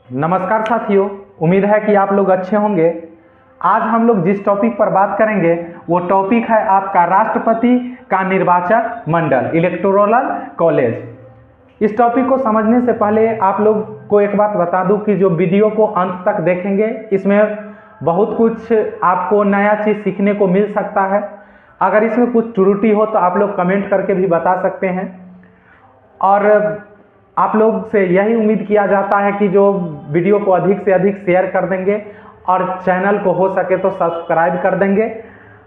नमस्कार साथियों, उम्मीद है कि आप लोग अच्छे होंगे। आज हम लोग जिस टॉपिक पर बात करेंगे वो टॉपिक है आपका राष्ट्रपति का निर्वाचक मंडल, इलेक्टोरल कॉलेज। इस टॉपिक को समझने से पहले आप लोग को एक बात बता दूं कि जो वीडियो को अंत तक देखेंगे इसमें बहुत कुछ आपको नया चीज़ सीखने को मिल सकता है। अगर इसमें कुछ त्रुटि हो तो आप लोग कमेंट करके भी बता सकते हैं। और आप लोग से यही उम्मीद किया जाता है कि जो वीडियो को अधिक से अधिक शेयर कर देंगे और चैनल को हो सके तो सब्सक्राइब कर देंगे।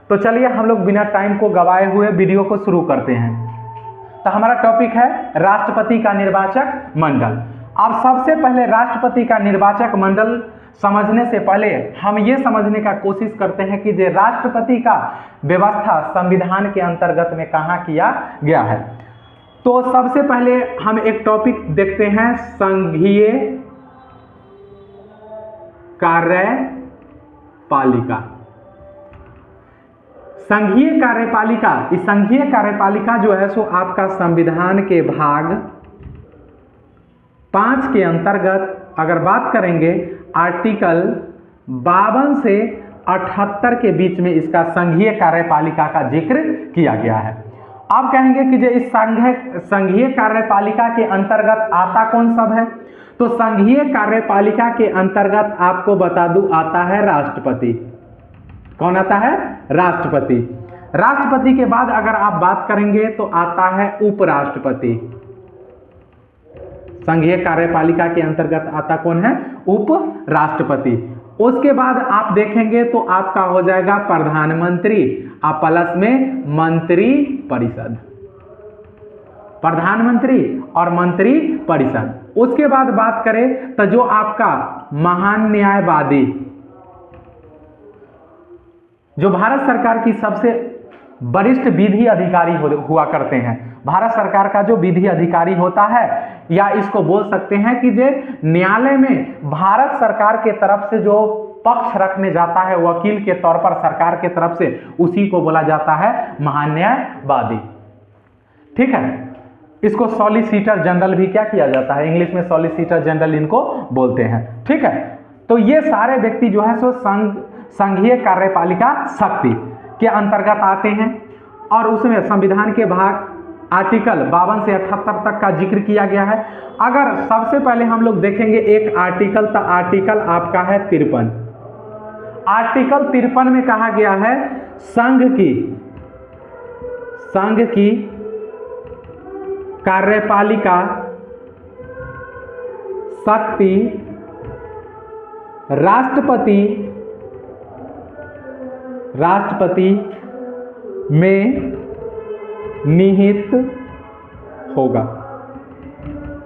तो चलिए हम लोग बिना टाइम को गवाए हुए वीडियो को शुरू करते हैं। तो हमारा टॉपिक है राष्ट्रपति का निर्वाचक मंडल। अब सबसे पहले राष्ट्रपति का निर्वाचक मंडल समझने से पहले हम ये समझने का कोशिश करते हैं कि जो राष्ट्रपति का व्यवस्था संविधान के अंतर्गत में कहाँ किया गया है। तो सबसे पहले हम एक टॉपिक देखते हैं, संघीय कार्यपालिका। संघीय कार्यपालिका, इस संघीय कार्यपालिका जो है सो आपका संविधान के भाग 5 के अंतर्गत अगर बात करेंगे आर्टिकल 52 से 78 के बीच में इसका संघीय कार्यपालिका का जिक्र किया गया है। आप कहेंगे कि जो इस संघीय कार्यपालिका के अंतर्गत आता कौन सब है, तो संघीय कार्यपालिका के अंतर्गत आपको बता दूं आता है राष्ट्रपति। कौन आता है? राष्ट्रपति। राष्ट्रपति के बाद अगर आप बात करेंगे तो आता है उपराष्ट्रपति। संघीय कार्यपालिका के अंतर्गत आता कौन है? उपराष्ट्रपति। उसके बाद आप देखेंगे तो आपका हो जाएगा प्रधानमंत्री, आप प्लस में मंत्री परिषद, प्रधानमंत्री और मंत्री परिषद। उसके बाद बात करें तो जो आपका महान न्यायवादी, जो भारत सरकार की सबसे वरिष्ठ विधि अधिकारी हुआ करते हैं, भारत सरकार का जो विधि अधिकारी होता है, या इसको बोल सकते हैं कि जो न्यायालय में भारत सरकार के तरफ से जो पक्ष रखने जाता है वकील के तौर पर सरकार के तरफ से, उसी को बोला जाता है महान्यायवादी। ठीक है, इसको सॉलिसिटर जनरल भी क्या किया जाता है, इंग्लिश में सॉलिसिटर जनरल इनको बोलते हैं। ठीक है, तो ये सारे व्यक्ति जो है सो संघीय कार्यपालिका शक्ति के अंतर्गत आते हैं और उसमें संविधान के भाग आर्टिकल 52 से 78 तक का जिक्र किया गया है। अगर सबसे पहले हम लोग देखेंगे एक आर्टिकल, तो आर्टिकल आपका है 53। आर्टिकल 53 में कहा गया है संघ की कार्यपालिका शक्ति राष्ट्रपति में निहित होगा।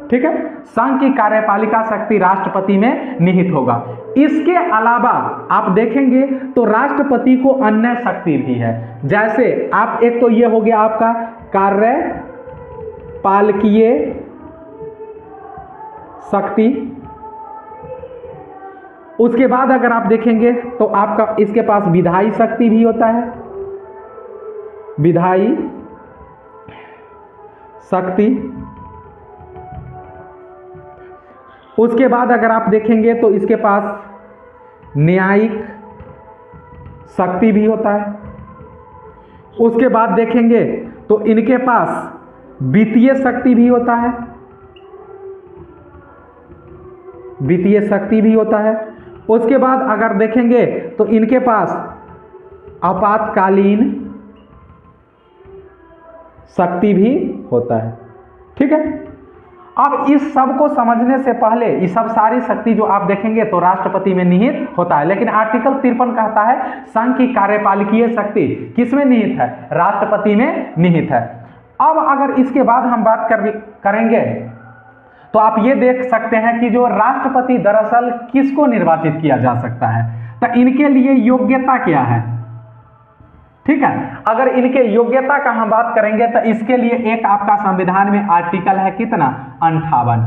ठीक है, संघ की कार्यपालिका शक्ति राष्ट्रपति में निहित होगा। इसके अलावा आप देखेंगे तो राष्ट्रपति को अन्य शक्ति भी है। जैसे आप एक तो ये हो गया आपका कार्यपालकीय शक्ति। उसके बाद अगर आप देखेंगे तो आपका इसके पास विधायी शक्ति भी होता है, विधायी शक्ति। उसके बाद अगर आप देखेंगे तो इसके पास न्यायिक शक्ति भी होता है। उसके बाद देखेंगे तो इनके पास वित्तीय शक्ति भी होता है, वित्तीय शक्ति भी होता है। उसके बाद अगर देखेंगे तो इनके पास आपातकालीन शक्ति भी होता है। ठीक है, अब इस सब को समझने से पहले ये सब सारी शक्ति जो आप देखेंगे तो राष्ट्रपति में निहित होता है, लेकिन आर्टिकल 53 कहता है संघ की कार्यपालिकीय शक्ति किसमें निहित है? राष्ट्रपति में निहित है। अब अगर इसके बाद हम बात करेंगे तो आप ये देख सकते हैं कि जो राष्ट्रपति दरअसल किसको निर्वाचित किया जा सकता है, तो इनके लिए योग्यता क्या है। ठीक है, अगर इनके योग्यता का हम बात करेंगे तो इसके लिए एक आपका संविधान में आर्टिकल है कितना? 58।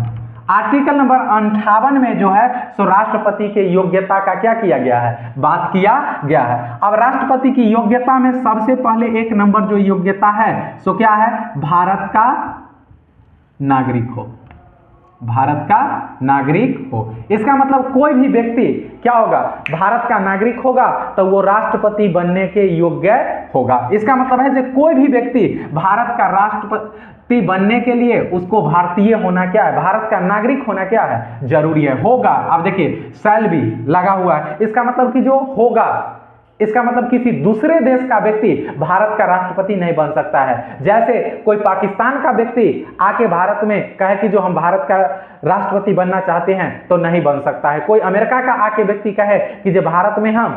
आर्टिकल नंबर 58 में जो है सो राष्ट्रपति के योग्यता का क्या किया गया है? बात किया गया है। अब राष्ट्रपति की योग्यता में सबसे पहले एक नंबर जो योग्यता है सो क्या है? भारत का नागरिक हो। भारत का नागरिक हो। इसका मतलब कोई भी व्यक्ति क्या होगा, भारत का नागरिक होगा तो वो राष्ट्रपति बनने के योग्य होगा। इसका मतलब है कि कोई भी व्यक्ति भारत का राष्ट्रपति बनने के लिए उसको भारतीय होना क्या है, भारत का नागरिक होना क्या है, जरूरी है, होगा। अब देखिए शैल बी लगा हुआ है, इसका मतलब कि जो होगा, इसका मतलब किसी दूसरे देश का व्यक्ति भारत का राष्ट्रपति नहीं बन सकता है। जैसे कोई पाकिस्तान का व्यक्ति आके भारत में कहे कि जो हम भारत का राष्ट्रपति बनना चाहते हैं तो नहीं बन सकता है। कोई अमेरिका का आके व्यक्ति कहे कि जो भारत में हम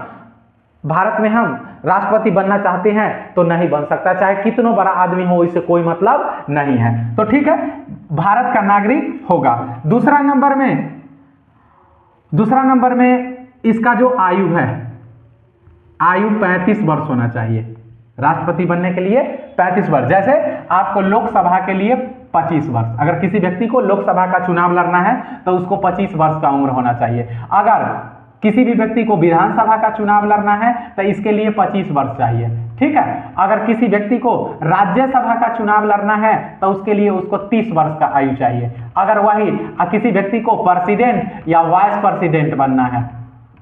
राष्ट्रपति बनना चाहते हैं तो नहीं बन सकता, चाहे कितना बड़ा आदमी हो, इससे कोई मतलब नहीं है। तो ठीक है, भारत का नागरिक होगा। दूसरा नंबर में इसका जो आयु है, आयु 35 वर्ष होना चाहिए। राष्ट्रपति बनने के लिए 35 वर्ष। जैसे आपको लोकसभा के लिए 25 वर्ष, अगर किसी व्यक्ति को लोकसभा का चुनाव लड़ना है तो उसको 25 वर्ष का उम्र होना चाहिए। अगर किसी भी व्यक्ति को विधानसभा का चुनाव लड़ना है तो इसके लिए 25 वर्ष चाहिए, ठीक है। अगर किसी व्यक्ति को राज्यसभा का चुनाव लड़ना है तो उसके लिए उसको 30 वर्ष का आयु चाहिए। अगर वही किसी व्यक्ति को प्रेसिडेंट या वाइस प्रेसिडेंट बनना है,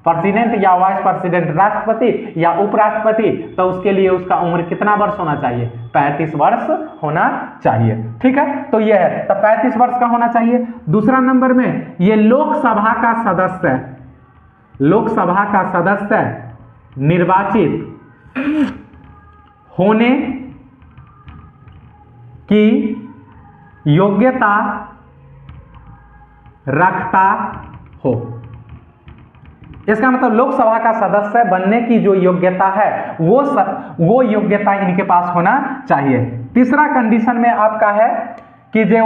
प्रेसिडेंट या वाइस प्रेसिडेंट, राष्ट्रपति या उपराष्ट्रपति, तो उसके लिए उसका उम्र कितना वर्ष होना चाहिए, 35 वर्ष होना चाहिए, ठीक है। तो ये है, तो 35 वर्ष का होना चाहिए। दूसरा नंबर में ये लोकसभा का सदस्य निर्वाचित होने की योग्यता रखता हो। इसका मतलब लोकसभा का सदस्य बनने की जो योग्यता है वो योग्यता इनके पास होना चाहिए। तीसरा कंडीशन में आपका है कि जो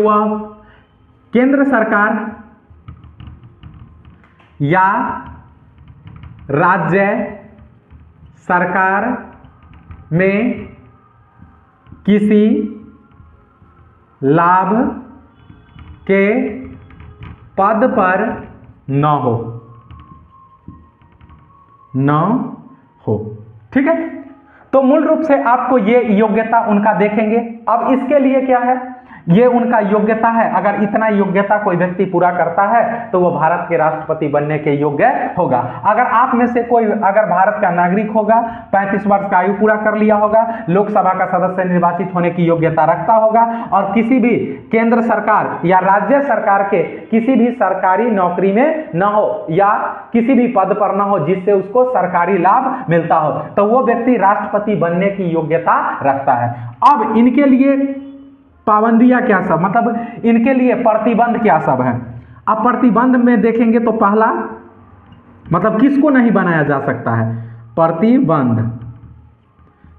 वह केंद्र सरकार या राज्य सरकार में किसी लाभ के पद पर न हो, ठीक है। तो मूल रूप से आपको ये योग्यता उनका देखेंगे। अब इसके लिए क्या है, ये उनका योग्यता है। अगर इतना योग्यता कोई व्यक्ति पूरा करता है तो वो भारत के राष्ट्रपति बनने के योग्य होगा। अगर आप में से कोई अगर भारत का नागरिक होगा, 35 वर्ष का आयु पूरा कर लिया होगा, लोकसभा का सदस्य निर्वाचित होने की योग्यता रखता होगा और किसी भी केंद्र सरकार या राज्य सरकार के किसी भी सरकारी नौकरी में न हो या किसी भी पद पर न हो जिससे उसको सरकारी लाभ मिलता हो, तो वो व्यक्ति राष्ट्रपति बनने की योग्यता रखता है। अब इनके लिए पाबंदियां क्या सब, मतलब इनके लिए प्रतिबंध क्या सब है। अब प्रतिबंध में देखेंगे तो पहला मतलब किसको नहीं बनाया जा सकता है, प्रतिबंध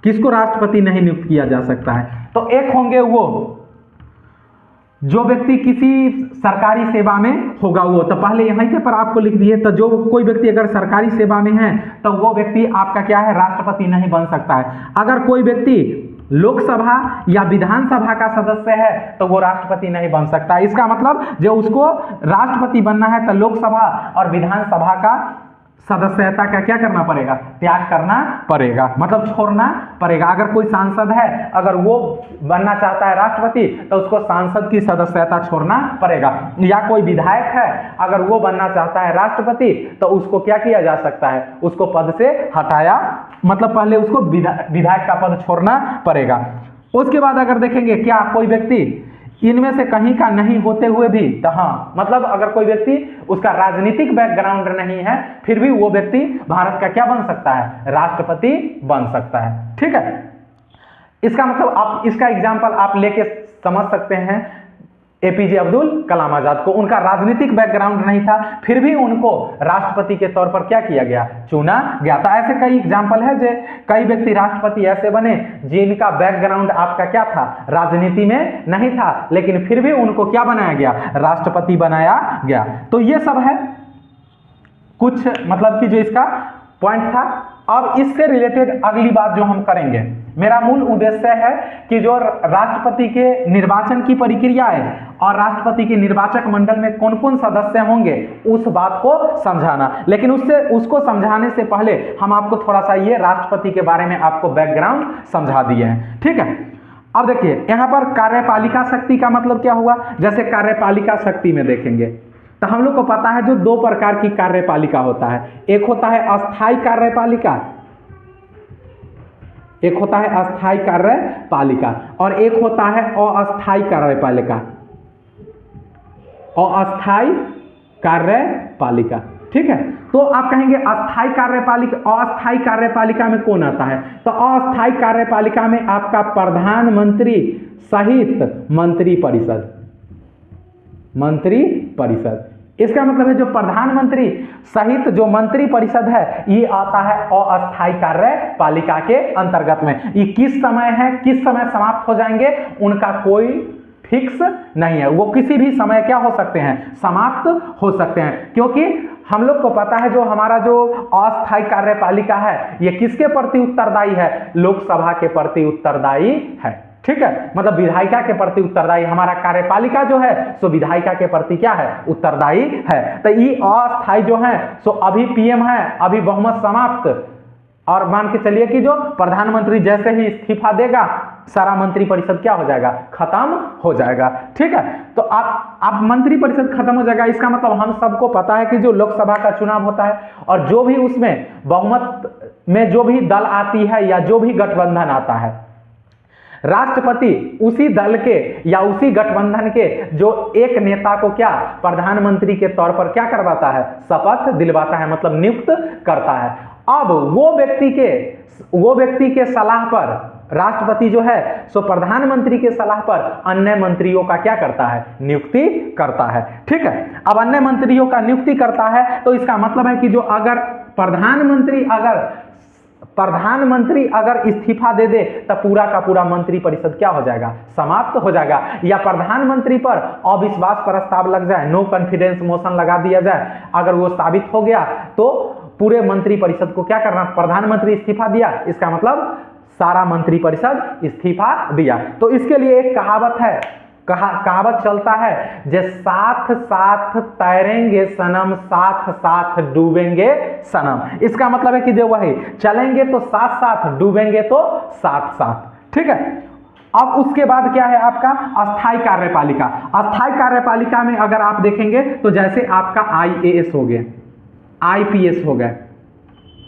किसको राष्ट्रपति नहीं नियुक्त किया जा सकता है। तो एक होंगे वो जो व्यक्ति किसी सरकारी सेवा में होगा, वो तो पहले यहीं पे पर आपको लिख दिए। तो जो कोई व्यक्ति अगर सरकारी सेवा में है तो वो व्यक्ति आपका क्या है, राष्ट्रपति नहीं बन सकता है। अगर कोई व्यक्ति लोकसभा या विधानसभा का सदस्य है तो वो राष्ट्रपति नहीं बन सकता। इसका मतलब जो उसको राष्ट्रपति बनना है तो लोकसभा और विधानसभा का सदस्यता का क्या करना पड़ेगा, त्याग करना पड़ेगा, मतलब छोड़ना पड़ेगा। अगर कोई सांसद है, अगर वो बनना चाहता है राष्ट्रपति तो उसको सांसद की सदस्यता छोड़ना पड़ेगा। या कोई विधायक है, अगर वो बनना चाहता है राष्ट्रपति तो उसको क्या किया जा सकता है, उसको पद से हटाया, मतलब पहले उसको विधायक का पद छोड़ना पड़ेगा। उसके बाद अगर देखेंगे क्या कोई व्यक्ति इनमें से कहीं का नहीं होते हुए भी, तो हाँ, मतलब अगर कोई व्यक्ति उसका राजनीतिक बैकग्राउंड नहीं है फिर भी वो व्यक्ति भारत का क्या बन सकता है, राष्ट्रपति बन सकता है, ठीक है। इसका मतलब आप इसका एग्जांपल आप लेके समझ सकते हैं एपीजे अब्दुल कलाम आजाद को। उनका राजनीतिक बैकग्राउंड नहीं था फिर भी उनको राष्ट्रपति के तौर पर क्या किया गया, चुना गया था। ऐसे कई एग्जाम्पल है जो कई व्यक्ति राष्ट्रपति ऐसे बने जिनका बैकग्राउंड आपका क्या था, राजनीति में नहीं था, लेकिन फिर भी उनको क्या बनाया गया, राष्ट्रपति बनाया गया। तो ये सब है कुछ मतलब कि जो इसका पॉइंट था। अब इससे रिलेटेड अगली बात जो हम करेंगे, मेरा मूल उद्देश्य है कि जो राष्ट्रपति के निर्वाचन की प्रक्रिया है और राष्ट्रपति के निर्वाचक मंडल में कौन कौन सदस्य होंगे उस बात को समझाना। लेकिन उसको समझाने से पहले हम आपको थोड़ा सा ये राष्ट्रपति के बारे में आपको बैकग्राउंड समझा दिए हैं, ठीक है। अब देखिए यहां पर कार्यपालिका शक्ति का मतलब क्या हुआ, जैसे कार्यपालिका शक्ति में देखेंगे तो हम लोग को पता है जो दो प्रकार की कार्यपालिका होता है, एक होता है अस्थाई कार्यपालिका, एक होता है अस्थाई कार्यपालिका और एक होता है अस्थाई कार्यपालिका। अस्थाई कार्यपालिका, ठीक है। तो आप कहेंगे अस्थाई कार्यपालिका, अस्थाई कार्यपालिका में कौन आता है, तो अस्थाई कार्यपालिका में आपका प्रधानमंत्री सहित मंत्री परिषद, मंत्री परिषद। इसका मतलब है जो प्रधानमंत्री सहित जो मंत्री परिषद है ये आता है अस्थाई कार्यपालिका के अंतर्गत में। ये किस समय है, किस समय समाप्त हो जाएंगे, उनका कोई फिक्स नहीं है, वो किसी भी समय क्या हो सकते हैं, समाप्त हो सकते हैं। क्योंकि हम लोग को पता है जो हमारा जो अस्थाई कार्यपालिका है ये किसके प्रति उत्तरदायी है, लोकसभा के प्रति उत्तरदायी है, ठीक है। मतलब विधायिका के प्रति उत्तरदायी, हमारा कार्यपालिका जो है सो विधायिका के प्रति क्या है, उत्तरदायी है। तो ये अस्थाई जो है सो अभी पीएम है, अभी बहुमत समाप्त, और मान के चलिए कि जो प्रधानमंत्री जैसे ही इस्तीफा देगा सारा मंत्री परिषद क्या हो जाएगा, खत्म हो जाएगा, ठीक है। तो आप मंत्री परिषद खत्म हो जाएगा, इसका मतलब हम सबको पता है कि जो लोकसभा का चुनाव होता है और जो भी उसमें बहुमत में जो भी दल आती है या जो भी गठबंधन आता है, राष्ट्रपति उसी दल के या उसी गठबंधन के जो एक नेता को क्या प्रधानमंत्री के तौर पर क्या करवाता है, शपथ दिलवाता है, मतलब नियुक्त करता है। अब वो व्यक्ति के सलाह पर राष्ट्रपति जो है सो प्रधानमंत्री के सलाह पर अन्य मंत्रियों का क्या करता है, नियुक्ति करता है, ठीक है। अब अन्य मंत्रियों का नियुक्ति करता है तो इसका मतलब है कि जो अगर प्रधानमंत्री अगर इस्तीफा दे दे तो पूरा का पूरा मंत्री परिषद क्या हो जाएगा, समाप्त हो जाएगा। या प्रधानमंत्री पर अविश्वास प्रस्ताव लग जाए, नो कॉन्फिडेंस मोशन लगा दिया जाए, अगर वो साबित हो गया तो पूरे मंत्री परिषद को क्या करना, प्रधानमंत्री इस्तीफा दिया इसका मतलब सारा मंत्री परिषद इस्तीफा दिया। तो इसके लिए एक कहावत है, कहावत चलता है, जे साथ साथ तैरेंगे सनम, साथ साथ डूबेंगे सनम। इसका मतलब है कि जो वही चलेंगे तो साथ साथ, डूबेंगे तो साथ साथ, ठीक है। अब उसके बाद क्या है आपका अस्थाई कार्यपालिका। अस्थाई कार्यपालिका में अगर आप देखेंगे तो जैसे आपका IAS हो गए, IPS हो गए,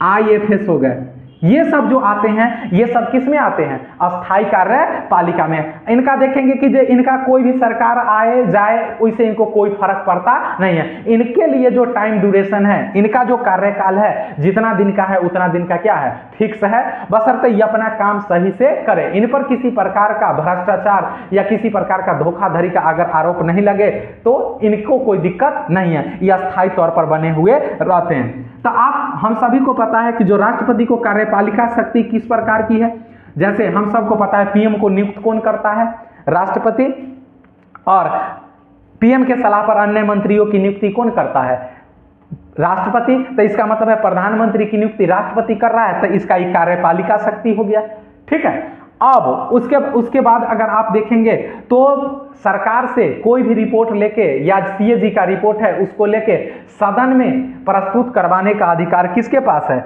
IFS हो गए, ये सब जो आते हैं ये सब किस में आते हैं, अस्थाई कार्यपालिका में। इनका देखेंगे कि जो इनका कोई भी सरकार आए जाए उससे इनको कोई फर्क पड़ता नहीं है। इनके लिए जो टाइम ड्यूरेशन है, इनका जो कार्यकाल है जितना दिन का है उतना दिन का क्या है, फिक्स है, बशर्ते ये अपना काम सही से करे। इन पर किसी प्रकार का भ्रष्टाचार या किसी प्रकार का धोखाधड़ी का अगर आरोप नहीं लगे तो इनको कोई दिक्कत नहीं है, ये अस्थाई तौर पर बने हुए रहते हैं। तो हम सभी को पता है कि जो राष्ट्रपति को कार्यपालिका शक्ति किस प्रकार की है, जैसे हम सबको पता है पीएम को नियुक्त कौन करता है, राष्ट्रपति, और पीएम के सलाह पर अन्य मंत्रियों की नियुक्ति कौन करता है, राष्ट्रपति। तो इसका मतलब है प्रधानमंत्री की नियुक्ति राष्ट्रपति कर रहा है, तो इसका एक कार्यपालिका शक्ति हो गया, ठीक है। अब उसके बाद अगर आप देखेंगे तो सरकार से कोई भी रिपोर्ट लेके या CAG का रिपोर्ट है उसको लेके सदन में प्रस्तुत करवाने का अधिकार किसके पास है,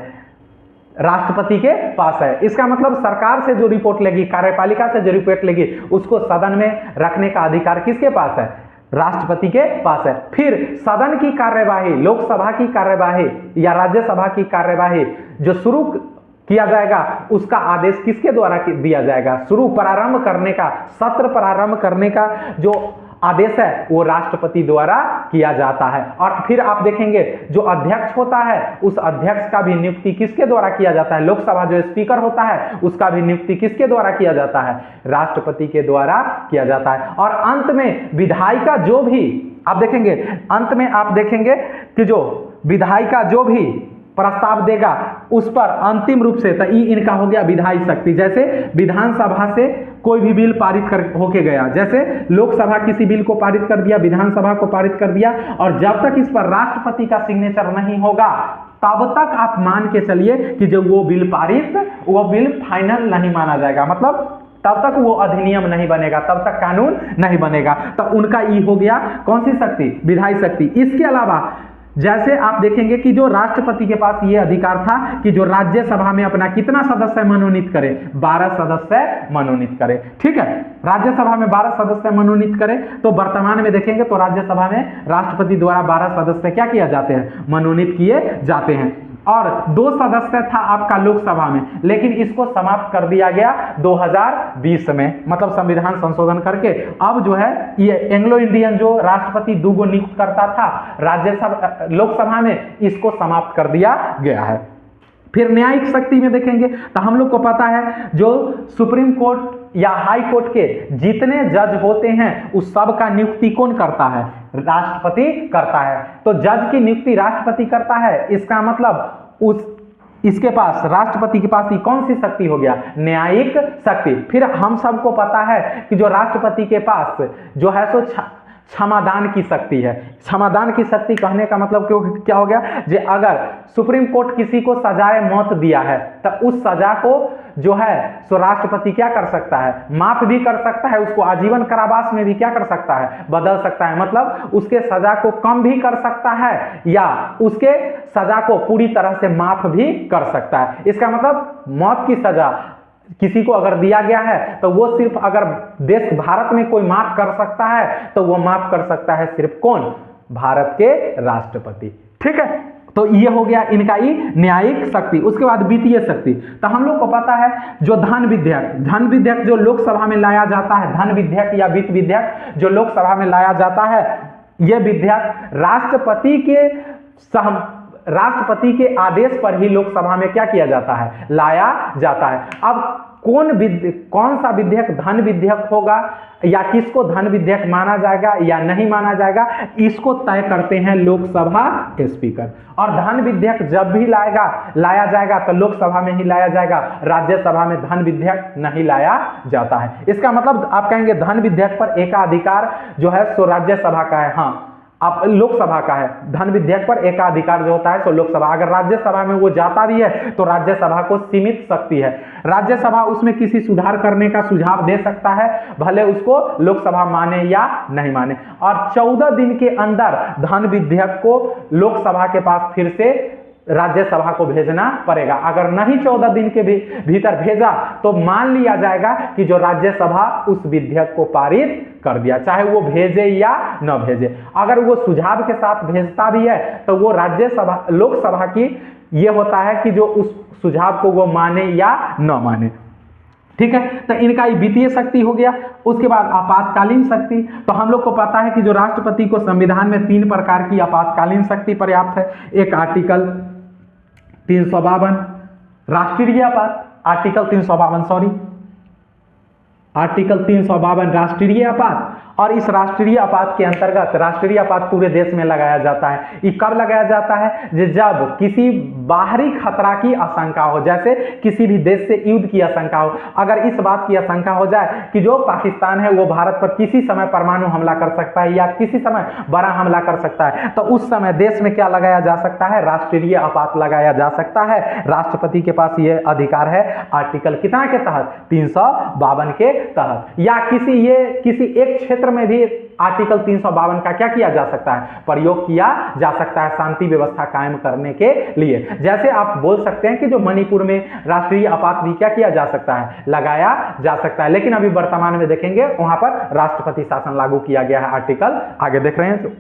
राष्ट्रपति के पास है। इसका मतलब सरकार से जो रिपोर्ट लेगी, कार्यपालिका से जो रिपोर्ट लेगी, उसको सदन में रखने का अधिकार किसके पास है, राष्ट्रपति के पास है। फिर सदन की कार्यवाही, लोकसभा की कार्यवाही या राज्यसभा की कार्यवाही जो शुरू किया जाएगा उसका आदेश किसके द्वारा दिया जाएगा, शुरू प्रारंभ करने का, सत्र प्रारंभ करने का जो आदेश है वो राष्ट्रपति द्वारा किया जाता है। और फिर आप देखेंगे जो अध्यक्ष होता है उस अध्यक्ष का भी नियुक्ति किसके द्वारा किया जाता है, लोकसभा जो स्पीकर होता है उसका भी नियुक्ति किसके द्वारा किया जाता है, राष्ट्रपति के द्वारा किया जाता है। और अंत में विधायिका जो भी आप देखेंगे, अंत में आप देखेंगे कि जो विधायिका जो भी प्रस्ताव देगा उस पर अंतिम रूप से, तो इनका हो गया विधायी शक्ति। जैसे विधानसभा से कोई भी बिल पारित होके गया, जैसे लोकसभा किसी बिल को पारित कर दिया, विधानसभा को पारित कर दिया, और जब तक इस पर राष्ट्रपति का सिग्नेचर नहीं होगा तब तक आप मान के चलिए कि जो वो बिल फाइनल नहीं माना जाएगा, मतलब तब तक वो अधिनियम नहीं बनेगा, तब तक कानून नहीं बनेगा। तो उनका ये हो गया कौन सी शक्ति, विधायी शक्ति। इसके अलावा जैसे आप देखेंगे कि जो राष्ट्रपति के पास ये अधिकार था कि जो राज्यसभा में अपना कितना सदस्य मनोनीत करे, 12 सदस्य मनोनीत करे। ठीक है, राज्यसभा में 12 सदस्य मनोनीत करे। तो वर्तमान में देखेंगे तो राज्यसभा में राष्ट्रपति द्वारा 12 सदस्य क्या किया जाते हैं, मनोनीत किए जाते हैं। और 2 सदस्य था आपका लोकसभा में, लेकिन इसको समाप्त कर दिया गया 2020 में, मतलब संविधान संशोधन करके अब जो है ये एंग्लो इंडियन जो राष्ट्रपति 2 गो नियुक्त करता था राज्यसभा लोकसभा में, इसको समाप्त कर दिया गया है। फिर न्यायिक शक्ति में देखेंगे तो हम लोग को पता है जो सुप्रीम कोर्ट या हाई कोर्ट के जितने जज होते हैं उस सब का नियुक्ति कौन करता है, राष्ट्रपति करता है। तो जज की नियुक्ति राष्ट्रपति करता है, इसका मतलब इसके पास राष्ट्रपति के पास ही कौन सी शक्ति हो गया, न्यायिक शक्ति। फिर हम सबको पता है कि जो राष्ट्रपति के पास जो है सो क्षमादान की शक्ति है। क्षमादान की शक्ति कहने का मतलब क्या हो गया, जे अगर सुप्रीम कोर्ट किसी को सजाए मौत दिया है तो उस सजा को जो है सो राष्ट्रपति क्या कर सकता है, माफ भी कर सकता है, उसको आजीवन कारावास में भी क्या कर सकता है, बदल सकता है। मतलब उसके सजा को कम भी कर सकता है या उसके सजा को पूरी तरह से माफ भी कर सकता है। इसका मतलब मौत की सजा किसी को अगर दिया गया है तो वो सिर्फ अगर देश भारत में कोई माफ कर सकता है तो वो माफ कर सकता है सिर्फ कौन, भारत के राष्ट्रपति। ठीक है, तो ये हो गया इनका ही न्यायिक शक्ति। उसके बाद वित्तीय शक्ति, तो हम लोग को पता है जो धन विधेयक जो लोकसभा में लाया जाता है, धन विधेयक या वित्त विधेयक जो लोकसभा में लाया जाता है, यह विधेयक राष्ट्रपति के आदेश पर ही लोकसभा में क्या किया जाता है, लाया जाता है। अब कौन सा विधेयक धन विधेयक होगा या किसको धन विधेयक माना जाएगा या नहीं माना जाएगा, इसको तय करते हैं लोकसभा स्पीकर। और धन विधेयक जब भी लाया जाएगा तो लोकसभा में ही लाया जाएगा, राज्यसभा में धन विधेयक नहीं लाया जाता है। इसका मतलब आप कहेंगे धन विधेयक पर एकाधिकार जो है सो राज्यसभा का है, हाँ आप लोकसभा का है। धन विधेयक पर एकाधिकार जो होता है सो लोकसभा, अगर राज्यसभा में वो जाता भी है तो राज्यसभा को सीमित शक्ति है। राज्यसभा उसमें किसी सुधार करने का सुझाव दे सकता है, भले उसको लोकसभा माने या नहीं माने। और 14 दिन के अंदर धन विधेयक को लोकसभा के पास फिर से राज्यसभा को भेजना पड़ेगा। अगर नहीं 14 दिन के भीतर भेजा तो मान लिया जाएगा कि जो राज्यसभा उस विधेयक को पारित कर दिया, चाहे वो भेजे या न भेजे। अगर वो सुझाव के साथ भेजता भी है तो वो लोकसभा की ये होता है कि जो उस सुझाव को वो माने या न माने। ठीक है, तो इनका वित्तीय शक्ति हो गया। उसके बाद आपातकालीन शक्ति, तो हम लोग को पता है कि जो राष्ट्रपति को संविधान में 3 प्रकार की आपातकालीन शक्ति पर्याप्त है। एक आर्टिकल 352 राष्ट्रीय आपात, आर्टिकल 352 राष्ट्रीय आपात। और इस राष्ट्रीय आपात के अंतर्गत राष्ट्रीय आपात पूरे देश में लगाया जाता है। ये कब लगाया जाता है, जब किसी बाहरी खतरा की आशंका हो, जैसे किसी भी देश से युद्ध की आशंका हो। अगर इस बात की आशंका हो जाए कि जो पाकिस्तान है वो भारत पर किसी समय परमाणु हमला कर सकता है या किसी समय बड़ा हमला कर सकता है, तो उस समय देश में क्या लगाया जा सकता है, राष्ट्रीय आपात लगाया जा सकता है। राष्ट्रपति के पास ये अधिकार है आर्टिकल कितना के तहत, 352 के तहत। या किसी एक क्षेत्र में भी आर्टिकल 352 का क्या किया जा सकता है, प्रयोग किया जा सकता है शांति व्यवस्था कायम करने के लिए। जैसे आप बोल सकते हैं कि जो मणिपुर में राष्ट्रीय आपात भी क्या किया जा सकता है, लगाया जा सकता है। लेकिन अभी वर्तमान में देखेंगे वहां पर राष्ट्रपति शासन लागू किया गया है। आर्टिकल आगे देख रहे हैं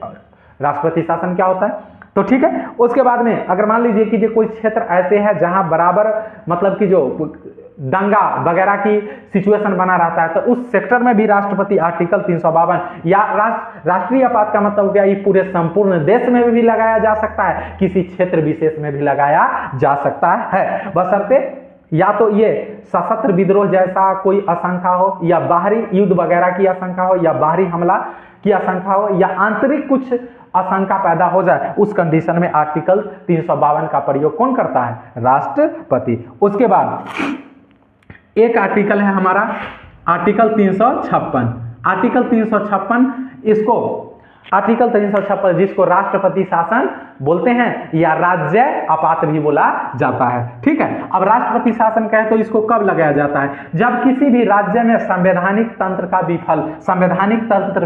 राष्ट्रपति शासन क्या होता है। तो ठीक है, उसके बाद में अगर मान लीजिए कि कोई क्षेत्र ऐसे है जहां बराबर मतलब कि जो दंगा वगैरह की सिचुएशन बना रहता है, तो उस सेक्टर में भी राष्ट्रपति आर्टिकल 352 या राष्ट्रीय आपात का मतलब क्या, ये पूरे संपूर्ण देश में भी लगाया जा सकता है, किसी क्षेत्र विशेष में भी लगाया जा सकता है, बशर्ते या तो ये सशस्त्र विद्रोह जैसा कोई आशंका हो या बाहरी युद्ध वगैरह की आशंका हो या बाहरी हमला की आशंका हो या आंतरिक कुछ आशंका पैदा हो जाए, उस कंडीशन में आर्टिकल 352 का प्रयोग कौन करता है, राष्ट्रपति। उसके बाद एक आर्टिकल है हमारा आर्टिकल 356। आर्टिकल 356 इसको आर्टिकल 356 जिसको राष्ट्रपति शासन बोलते हैं या राज्य आपात भी बोला जाता है। ठीक है, अब राष्ट्रपति शासन कहे तो इसको कब लगाया जाता है, जब किसी भी राज्य में संवैधानिक तंत्र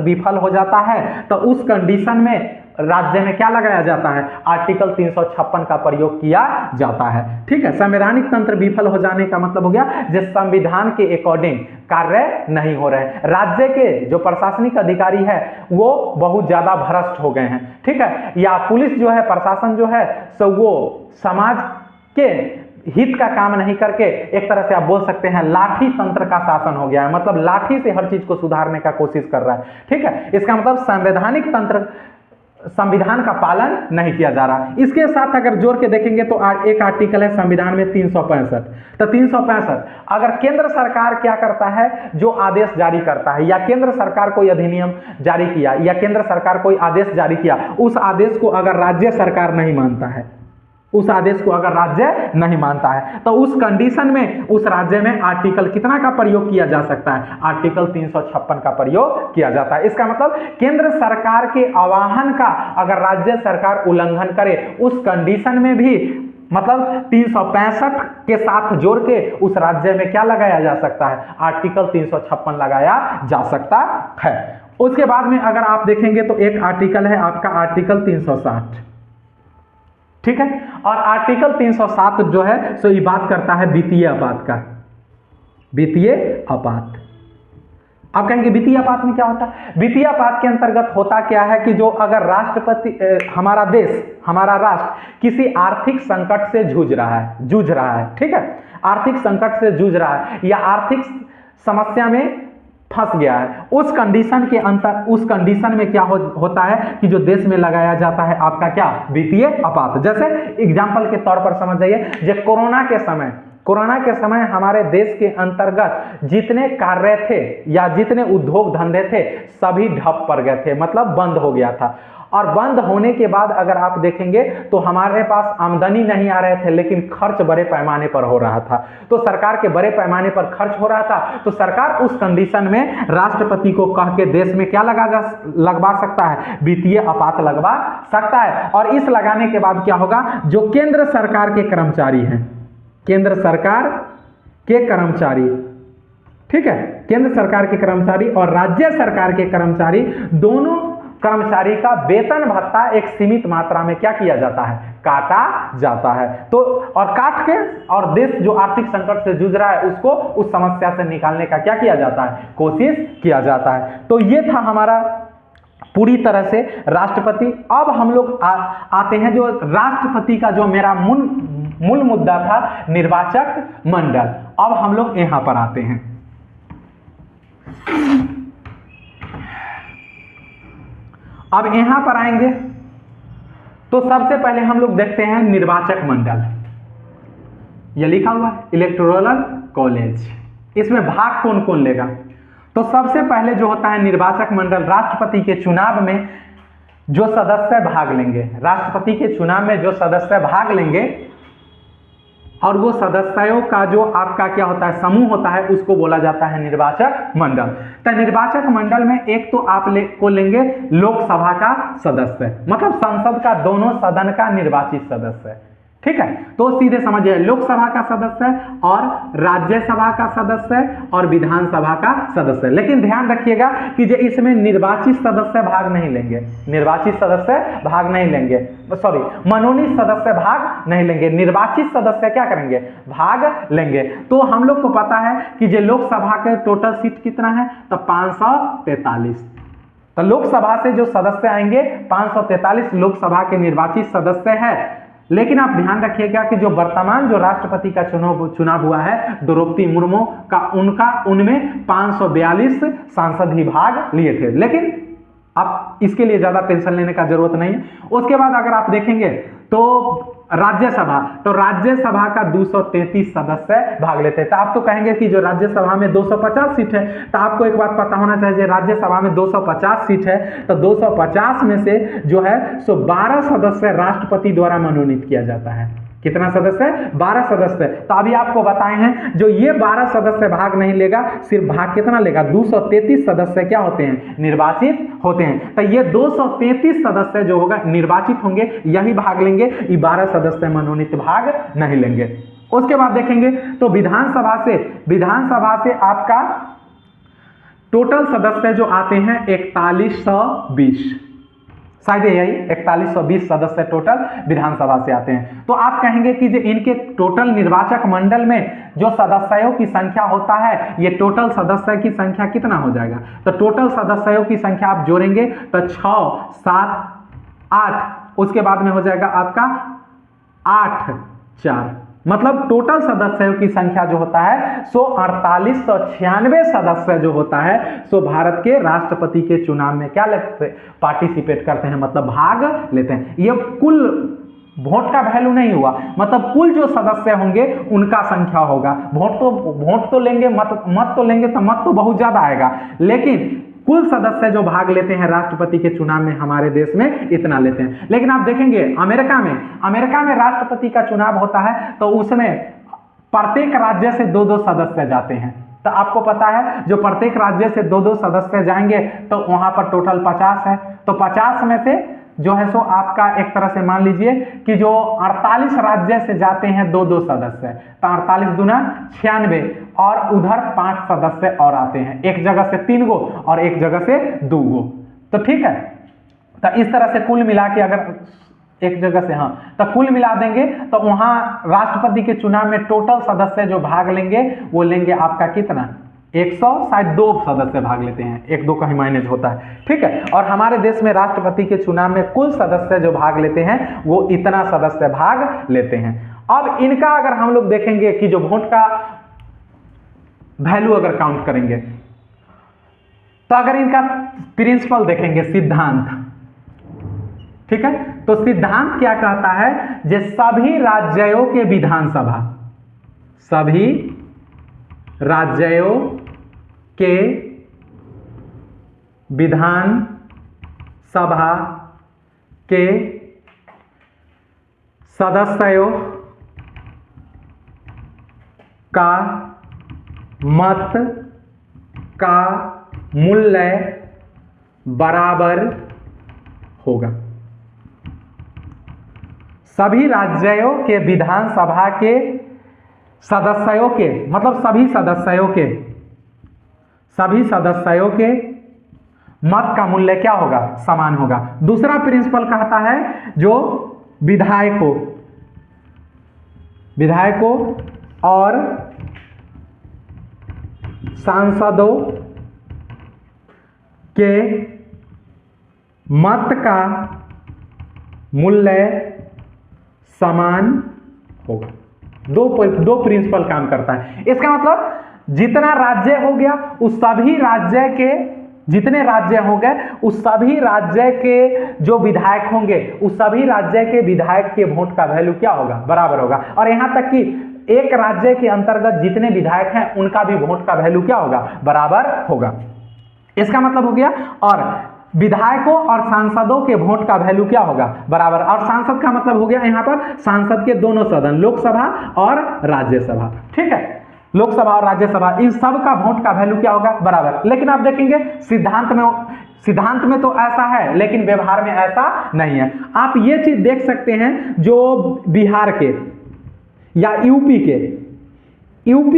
विफल हो जाता है, तो उस कंडीशन में राज्य में क्या लगाया जाता है, आर्टिकल 356 का प्रयोग किया जाता है। ठीक है, संवैधानिक तंत्र विफल हो जाने का मतलब हो गया जिस संविधान के अकॉर्डिंग कार्य नहीं हो रहे हैं, राज्य के जो प्रशासनिक अधिकारी है वो बहुत ज्यादा भ्रष्ट हो गए हैं। ठीक है, या पुलिस जो है, प्रशासन जो है, सो वो समाज के हित का काम नहीं करके एक तरह से आप बोल सकते हैं लाठी तंत्र का शासन हो गया है, मतलब लाठी से हर चीज को सुधारने का कोशिश कर रहा है। ठीक है, इसका मतलब संवैधानिक तंत्र, संविधान का पालन नहीं किया जा रहा। इसके साथ अगर जोड़ के देखेंगे तो एक आर्टिकल है संविधान में 365, तो 365 अगर केंद्र सरकार क्या करता है, जो आदेश जारी करता है, या केंद्र सरकार कोई अधिनियम जारी किया, या केंद्र सरकार कोई आदेश जारी किया, उस आदेश को अगर राज्य सरकार नहीं मानता है, उस आदेश को अगर राज्य नहीं मानता है, तो उस कंडीशन में उस राज्य में आर्टिकल कितना का प्रयोग किया जा सकता है, आर्टिकल 356 का प्रयोग किया जाता है। इसका मतलब केंद्र सरकार के आह्वान का अगर राज्य सरकार उल्लंघन करे, उस कंडीशन में भी मतलब 365 के साथ जोड़ के उस राज्य में क्या लगाया जा सकता है, आर्टिकल 356 लगाया जा सकता है। उसके बाद में अगर आप देखेंगे तो एक आर्टिकल है आपका आर्टिकल 360। ठीक है, और आर्टिकल 307 जो है सो ये बात करता है वित्तीय आपात का, वित्तीय आपात। आप कहेंगे वित्तीय आपात में क्या होता है, वित्तीय आपात के अंतर्गत होता क्या है कि जो अगर राष्ट्रपति हमारा देश, हमारा राष्ट्र किसी आर्थिक संकट से जूझ रहा है, ठीक है, आर्थिक संकट से जूझ रहा है या आर्थिक समस्या में फंस गया है, उस कंडीशन में क्या होता है कि जो देश में लगाया जाता है आपका क्या, वित्तीय आपात। जैसे एग्जांपल के तौर पर समझ जाइए, जो कोरोना के समय हमारे देश के अंतर्गत जितने कार्य थे या जितने उद्योग धंधे थे सभी ठप पड़ गए थे, मतलब बंद हो गया था। और बंद होने के बाद अगर आप देखेंगे तो हमारे पास आमदनी नहीं आ रहे थे, लेकिन खर्च बड़े पैमाने पर हो रहा था। तो सरकार के बड़े पैमाने पर खर्च हो रहा था, तो सरकार उस कंडीशन में राष्ट्रपति को कह के देश में क्या लगवा सकता है, वित्तीय आपात लगवा सकता है। और इस लगाने के बाद क्या होगा, जो केंद्र सरकार के कर्मचारी हैं, केंद्र सरकार के कर्मचारी, ठीक है, केंद्र सरकार के कर्मचारी और राज्य सरकार के कर्मचारी, दोनों कर्मचारी का वेतन भत्ता एक सीमित मात्रा में क्या किया जाता है, काटा जाता है। तो और काट के और देश जो आर्थिक संकट से जूझ रहा है उसको उस समस्या से निकालने का क्या किया जाता है, कोशिश किया जाता है। तो ये था हमारा पूरी तरह से राष्ट्रपति। अब हम लोग आते हैं जो राष्ट्रपति का जो मेरा मूल मुद्दा था, निर्वाचक मंडल। अब हम लोग यहां पर आते हैं। अब यहां पर आएंगे तो सबसे पहले हम लोग देखते हैं निर्वाचक मंडल। यह लिखा हुआ है इलेक्टोरल कॉलेज, इसमें भाग कौन कौन लेगा। तो सबसे पहले जो होता है निर्वाचक मंडल, राष्ट्रपति के चुनाव में जो सदस्य भाग लेंगे, राष्ट्रपति के चुनाव में जो सदस्य भाग लेंगे और वो सदस्यों का जो आपका क्या होता है, समूह होता है, उसको बोला जाता है निर्वाचक मंडल। तो निर्वाचक मंडल में एक तो आप को लेंगे लोकसभा का सदस्य, मतलब संसद का दोनों सदन का निर्वाचित सदस्य, ठीक है। तो सीधे समझिए लोकसभा का सदस्य और राज्यसभा का सदस्य और विधानसभा का सदस्य। लेकिन ध्यान रखिएगा कि जो इसमें निर्वाचित सदस्य भाग नहीं लेंगे, निर्वाचित सदस्य भाग नहीं लेंगे, सॉरी मनोनीत सदस्य भाग नहीं लेंगे, निर्वाचित सदस्य क्या करेंगे, भाग लेंगे। तो हम लोग को पता है कि जो लोकसभा के टोटल सीट कितना है, तो 543। तो लोकसभा से जो सदस्य आएंगे 543 लोकसभा के निर्वाचित सदस्य है। लेकिन आप ध्यान रखिएगा कि जो वर्तमान जो राष्ट्रपति का चुनाव हुआ है द्रौपदी मुर्मू का, उनमें 542 सांसद ही भाग लिए थे। लेकिन आप इसके लिए ज्यादा टेंशन लेने का जरूरत नहीं है। उसके बाद अगर आप देखेंगे तो राज्यसभा, तो राज्यसभा का 233 सदस्य भाग लेते हैं। तो आप तो कहेंगे कि जो राज्यसभा में 250 सीट है, तो आपको एक बात पता होना चाहिए, राज्यसभा में 250 सीट है, तो 250 में से जो है सो 12 सदस्य राष्ट्रपति द्वारा मनोनीत किया जाता है। कितना सदस्य, 12 सदस्य। तो अभी आपको बताए हैं जो ये 12 सदस्य भाग नहीं लेगा, सिर्फ भाग कितना लेगा, 233 सदस्य क्या होते हैं, निर्वाचित होते हैं। तो ये 233 सदस्य जो होगा निर्वाचित होंगे, यही भाग लेंगे, ये 12 सदस्य मनोनीत भाग नहीं लेंगे। उसके बाद देखेंगे तो विधानसभा से आपका टोटल सदस्य जो आते हैं 4120 शायद यही 4120 सदस्य टोटल विधानसभा से आते हैं। तो आप कहेंगे कि जो इनके टोटल निर्वाचक मंडल में जो सदस्यों की संख्या होता है, ये टोटल सदस्य की संख्या कितना हो जाएगा? तो टोटल सदस्यों की संख्या आप जोड़ेंगे तो 6, 7, 8, उसके बाद में हो जाएगा आपका 8, 4, मतलब टोटल सदस्यों की संख्या जो होता है सो 4896 सदस्य जो होता है सो भारत के राष्ट्रपति के चुनाव में क्या लगते पार्टिसिपेट करते हैं, मतलब भाग लेते हैं। ये कुल वोट का वैल्यू नहीं हुआ, मतलब कुल जो सदस्य होंगे उनका संख्या होगा। वोट तो लेंगे, मत तो लेंगे, तो मत तो बहुत ज्यादा आएगा, लेकिन कुल सदस्य जो भाग लेते हैं राष्ट्रपति के चुनाव में हमारे देश में इतना लेते हैं। लेकिन आप देखेंगे अमेरिका में राष्ट्रपति का चुनाव होता है तो उसमें प्रत्येक राज्य से 2-2 सदस्य जाते हैं। तो आपको पता है जो प्रत्येक राज्य से 2-2 सदस्य जाएंगे तो वहां पर टोटल 50 है। तो 50 में से जो है सो आपका एक तरह से मान लीजिए कि जो 48 राज्य से जाते हैं 2-2 सदस्य, तो 48 दूना 96 और उधर 5 सदस्य और आते हैं, एक जगह से 3 गो और एक जगह से 2 गो। तो ठीक है, तो इस तरह से कुल मिला के अगर एक जगह से तो कुल मिला देंगे तो वहां राष्ट्रपति के चुनाव में टोटल सदस्य जो भाग लेंगे वो लेंगे आपका कितना, 100, शायद 2 सदस्य भाग लेते हैं, 1-2 का ही माइनस होता है। ठीक है, और हमारे देश में राष्ट्रपति के चुनाव में कुल सदस्य जो भाग लेते हैं वो इतना सदस्य भाग लेते हैं। अब इनका अगर हम लोग देखेंगे कि जो वोट का वैल्यू अगर काउंट करेंगे तो अगर इनका प्रिंसिपल देखेंगे, सिद्धांत, ठीक है, तो सिद्धांत क्या कहता है, जे सभी राज्यों के विधानसभा, सभी राज्यों के विधान सभा के सदस्यों का मत का मूल्य बराबर होगा। सभी राज्यों के विधानसभा के सदस्यों के, मतलब सभी सदस्यों के मत का मूल्य क्या होगा, समान होगा। दूसरा प्रिंसिपल कहता है जो विधायकों और सांसदों के मत का मूल्य समान होगा। दो प्रिंसिपल काम करता है। इसका मतलब जितना राज्य हो गया उस सभी राज्य के, जितने राज्य हो गए उस सभी राज्य के जो विधायक होंगे उस सभी राज्य के विधायक के वोट का वैल्यू क्या होगा, बराबर होगा। और यहां तक कि एक राज्य के अंतर्गत जितने विधायक हैं उनका भी वोट का वैल्यू क्या होगा, बराबर होगा। इसका मतलब हो गया, और विधायकों और सांसदों के वोट का वैल्यू क्या होगा, बराबर। और सांसद का मतलब हो गया यहाँ पर सांसद के दोनों सदन, लोकसभा और राज्यसभा। ठीक है, लोकसभा और राज्यसभा, इन सब का वोट का वैल्यू क्या होगा, बराबर। लेकिन आप देखेंगे सिद्धांत में तो ऐसा है लेकिन व्यवहार में ऐसा नहीं है। आप ये चीज देख सकते हैं, जो बिहार के या यूपी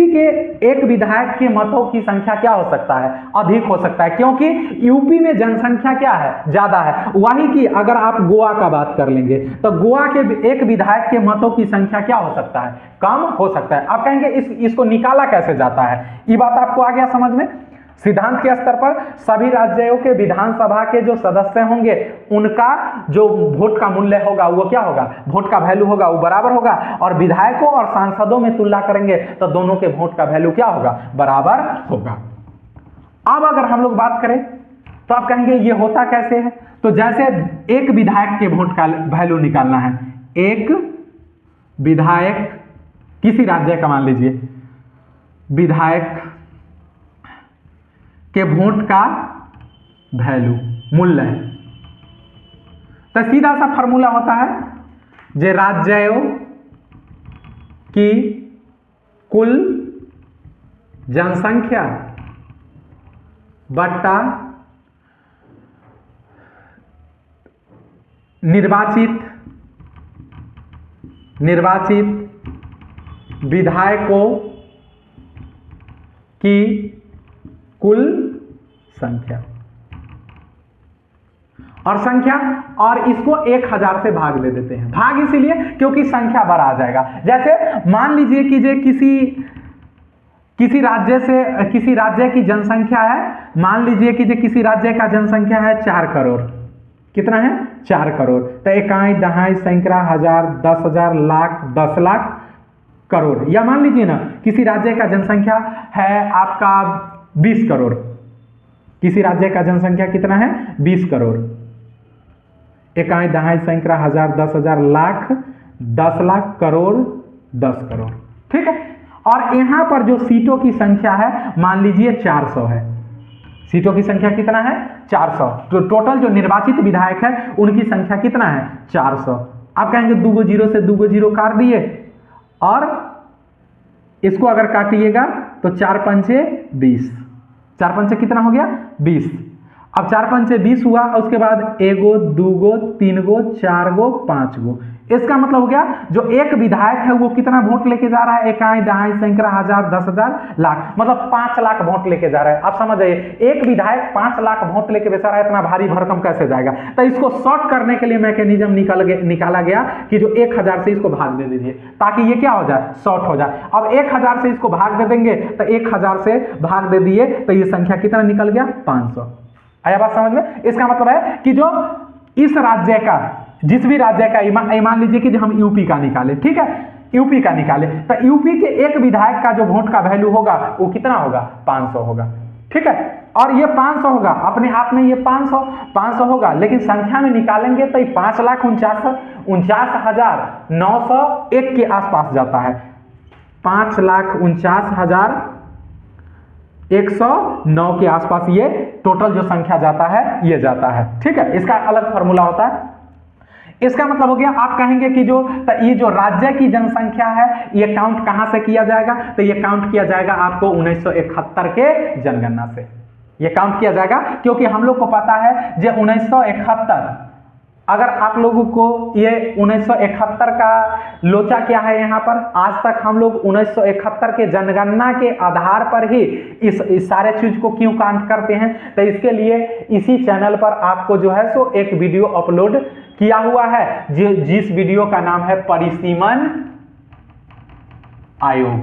के एक विधायक के मतों की संख्या क्या हो सकता है, अधिक हो सकता है, क्योंकि यूपी में जनसंख्या क्या है, ज्यादा है। वहीं की अगर आप गोवा का बात कर लेंगे तो गोवा के एक विधायक के मतों की संख्या क्या हो सकता है, कम हो सकता है। आप कहेंगे इसको निकाला कैसे जाता है, ये बात आपको आ गया समझ में। सिद्धांत के स्तर पर सभी राज्यों के विधानसभा के जो सदस्य होंगे उनका जो वोट का मूल्य होगा वो क्या होगा, वोट का वैल्यू होगा, वो बराबर होगा। और विधायकों और सांसदों में तुलना करेंगे तो दोनों के वोट का वैल्यू क्या होगा, बराबर होगा। अब अगर हम लोग बात करें तो आप कहेंगे ये होता कैसे है, तो जैसे एक विधायक के वोट का वैल्यू निकालना है, एक विधायक किसी राज्य का मान लीजिए, विधायक के वोट का वैल्यू, मूल्य, तो सीधा सा फॉर्मूला होता है, जे राज्यों की कुल जनसंख्या बट्टा निर्वाचित विधायकों की कुल संख्या। और संख्या, और इसको 1000 से भाग दे देते हैं। भाग इसीलिए क्योंकि संख्या बड़ा आ जाएगा। जैसे मान लीजिए कि जे किसी राज्य की जनसंख्या है, मान लीजिए कि जे किसी राज्य का जनसंख्या है 4 करोड़। कितना है? 4 करोड़। तो इकाई, दहाई, सैकड़ा, हजार, 10,000, लाख, 10 लाख, करोड़। या मान लीजिए ना किसी राज्य का जनसंख्या है आपका 20 करोड़। किसी राज्य का जनसंख्या कितना है? 20 करोड़। इकाई, दहाई, सैकड़ा, हजार, 10,000, लाख, 10 लाख, करोड़, 10 करोड़। ठीक है। और यहां पर जो सीटों की संख्या है मान लीजिए 400 है। सीटों की संख्या कितना है? 400। तो टोटल जो निर्वाचित विधायक है उनकी संख्या कितना है? 400। आप कहेंगे 2 जीरो से 2 जीरो काट दिए, और इसको अगर काटिएगा तो 4 पंचे 20। 4 पंचे कितना हो गया? 20। अब 4 पंचे 20 हुआ, उसके बाद 1 गो, 2 गो, 3 गो, 4 गो, 5 गो। इसका मतलब हो गया जो एक विधायक है वो कितना वोट लेके जा रहा है? इकाई, दहाई, सैकड़ा, हजार, 10,000, लाख, मतलब 5 लाख वोट लेके जा रहा है। आप समझ जाइए, एक विधायक 5 लाख वोट लेके बेचारा है, इतना भारी भरकम कैसे जाएगा? तो इसको शॉर्ट करने के लिए मैकेनिज्म निकाला गया कि जो 1000 से इसको भाग दे दीजिए ताकि ये क्या हो जाए? शॉर्ट हो जाए। अब 1000 से इसको भाग दे देंगे तो 1000 से भाग दे दिए तो ये संख्या कितना निकल गया? 500। आया बात समझ में? इसका मतलब है कि जो इस राज्य का, जिस भी राज्य का, मान लीजिए कि हम यूपी का निकाले, ठीक है, यूपी का निकाले, तो यूपी के एक विधायक का जो वोट का वैल्यू होगा वो कितना होगा? 500 होगा। ठीक है। और ये 500 होगा, अपने आप में ये 500 होगा, लेकिन संख्या में निकालेंगे तो ये 5,49,901 के आसपास जाता है। 5,49,109 के आसपास ये टोटल जो संख्या जाता है ये जाता है। ठीक है। इसका अलग फॉर्मूला होता है। इसका मतलब हो गया, आप कहेंगे कि ये जो राज्य की जनसंख्या है ये काउंट कहां से किया जाएगा? तो ये काउंट किया जाएगा आपको 1971 के जनगणना से। ये काउंट किया जाएगा क्योंकि हम लोग को पता है जो 1971, अगर आप लोगों को ये 1971 का लोचा क्या है यहाँ पर, आज तक हम लोग 1971 के जनगणना के आधार पर ही इस सारे चीज को क्यों काउंट करते हैं? तो इसके लिए इसी चैनल पर आपको जो है सो एक वीडियो अपलोड किया हुआ है, जिस वीडियो का नाम है परिसीमन आयोग,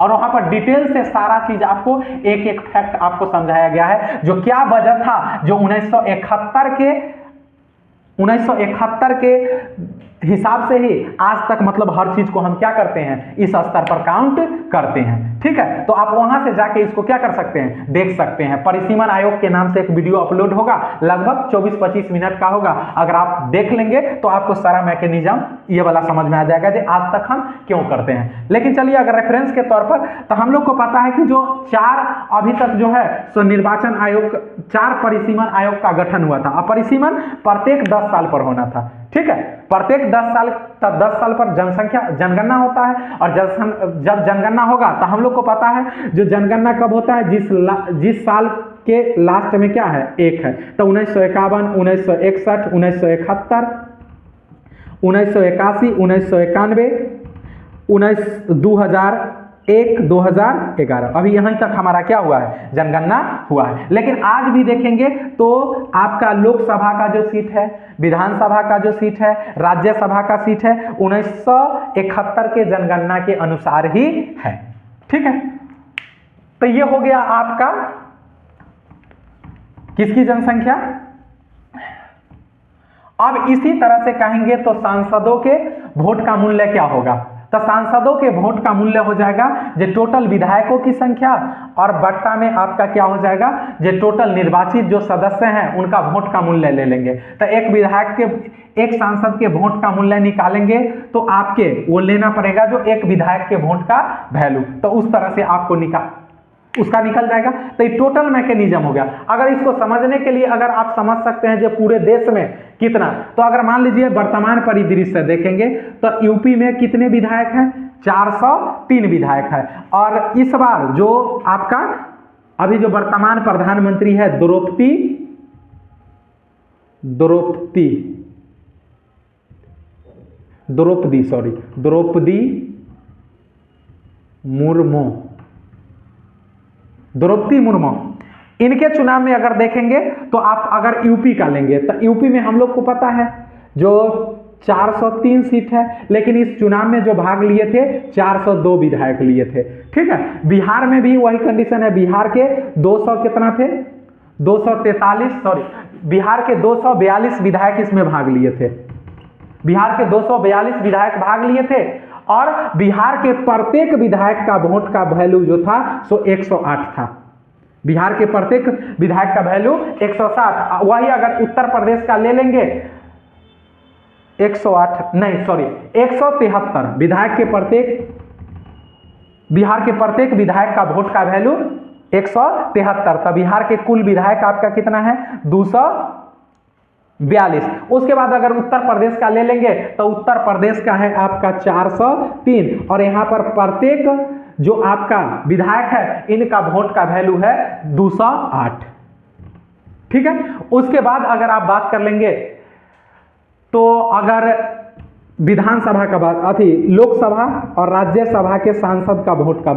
और वहां पर डिटेल से सारा चीज आपको एक एक फैक्ट आपको समझाया गया है, जो क्या वजह था जो 1971 के हिसाब से ही आज तक मतलब हर चीज को हम क्या करते हैं? इस स्तर पर काउंट करते हैं। ठीक है। तो आप वहां से जाके इसको क्या कर सकते हैं? देख सकते हैं। परिसीमन आयोग के नाम से एक वीडियो अपलोड होगा, लगभग 24-25 मिनट का होगा। अगर आप देख लेंगे तो आपको सारा मैकेनिज्म ये वाला समझ में आ जाएगा कि आज तक हम क्यों करते हैं। लेकिन चलिए, अगर रेफरेंस के तौर पर तो हम लोग को पता है कि जो 4 अभी तक जो है सो निर्वाचन आयोग, 4 परिसीमन आयोग का गठन हुआ था। परिसीमन प्रत्येक 10 साल पर होना था। ठीक है। प्रत्येक 10 साल पर जनगणना होता है, और जब जनगणना होगा तो हम लोग को पता है जो जनगणना कब होता है? जिस साल के लास्ट में क्या है? 1 है। तो 1951, 1961, 1971, 1981, 1991, 2001, 2011, अभी यहीं तक हमारा क्या हुआ है? जनगणना हुआ है। लेकिन आज भी देखेंगे तो आपका लोकसभा का जो सीट है, विधानसभा का जो सीट है, राज्यसभा का सीट है, 1971 के जनगणना के अनुसार ही है। ठीक है। तो ये हो गया आपका किसकी जनसंख्या। अब इसी तरह से कहेंगे तो सांसदों के वोट का मूल्य क्या होगा? तो सांसदों के वोट का मूल्य हो जाएगा जो टोटल विधायकों की संख्या, और बट्टा में आपका क्या हो जाएगा? जो टोटल निर्वाचित जो सदस्य हैं उनका वोट का मूल्य ले लेंगे। तो एक सांसद के वोट का मूल्य निकालेंगे तो आपके वो लेना पड़ेगा जो एक विधायक के वोट का वैल्यू, तो उस तरह से आपको उसका निकल जाएगा। तो ये टोटल मैकेनिज्म हो गया। अगर इसको समझने के लिए अगर आप समझ सकते हैं जो पूरे देश में कितना, तो अगर मान लीजिए वर्तमान परिदृश्य देखेंगे तो यूपी में कितने विधायक हैं? 403 विधायक है। और इस बार जो आपका अभी जो वर्तमान प्रधानमंत्री है द्रौपदी मुर्मू, इनके चुनाव में अगर देखेंगे तो आप अगर यूपी का लेंगे तो यूपी में हम लोग को पता है जो 403 सीट है, लेकिन इस चुनाव में जो भाग लिए थे 402 विधायक लिए थे। ठीक है, बिहार में भी वही कंडीशन है। बिहार के 200 कितना थे, 243, सॉरी, बिहार के 242 विधायक इसमें भाग लिए थे। बिहार के 242 विधायक भाग लिए थे और बिहार के प्रत्येक विधायक का वोट का वैल्यू जो था सो 108 था। बिहार के प्रत्येक विधायक का वैल्यू 107। वही अगर उत्तर प्रदेश का ले लेंगे 108 नहीं सॉरी 173 विधायक के प्रत्येक, बिहार के प्रत्येक विधायक का वोट का वैल्यू 173। तो बिहार के कुल विधायक आपका कितना है 242। उसके बाद अगर उत्तर प्रदेश का ले लेंगे तो उत्तर प्रदेश का है आपका 403 और यहां पर प्रत्येक जो आपका विधायक है इनका वोट का वैल्यू है 208। ठीक है, उसके बाद अगर आप बात कर लेंगे तो अगर विधानसभा का लोकसभा और राज्यसभा के सांसद का वोट का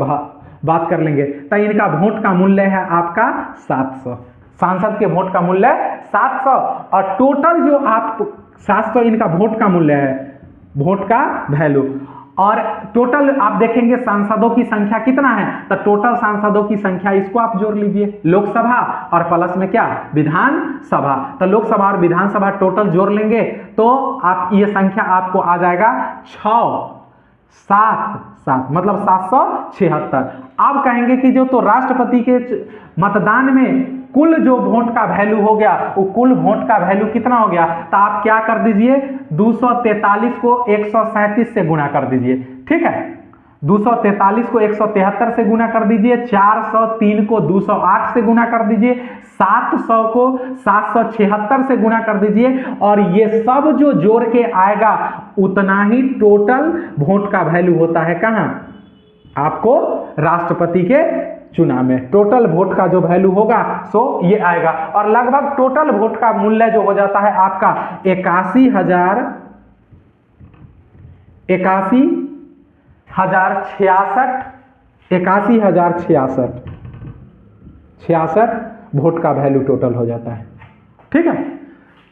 बात कर लेंगे तो इनका वोट का मूल्य है आपका 700। सांसद के वोट का मूल्य 700 और टोटल जो आप 700 इनका वोट का मूल्य है, वोट का वैल्यू। और टोटल आप देखेंगे सांसदों की संख्या कितना है तो टोटल सांसदों की संख्या इसको आप जोड़ लीजिए, लोकसभा और प्लस में क्या विधानसभा। तो लोकसभा और विधानसभा टोटल जोड़ लेंगे तो आप ये संख्या आपको आ जाएगा 677 मतलब 776। आप कहेंगे कि जो तो राष्ट्रपति के मतदान में कुल जो वोट का वैल्यू हो गया वो कुल वोट का वैल्यू कितना हो गया, तो आप क्या कर दीजिए 243 को 137 से गुणा कर दीजिए। ठीक है, 243 को 173 से गुणा कर दीजिए, 403 को 208 से गुणा कर दीजिए, 700 को 776 से गुणा कर दीजिए और ये सब जो जोड़ के आएगा उतना ही टोटल वोट का वैल्यू होता है। कहां आपको राष्ट्रपति के चुनाव में टोटल वोट का जो वैल्यू होगा सो ये आएगा और लगभग टोटल वोट का मूल्य जो हो जाता है आपका 86,066 वोट का वैल्यू टोटल हो जाता है। ठीक है,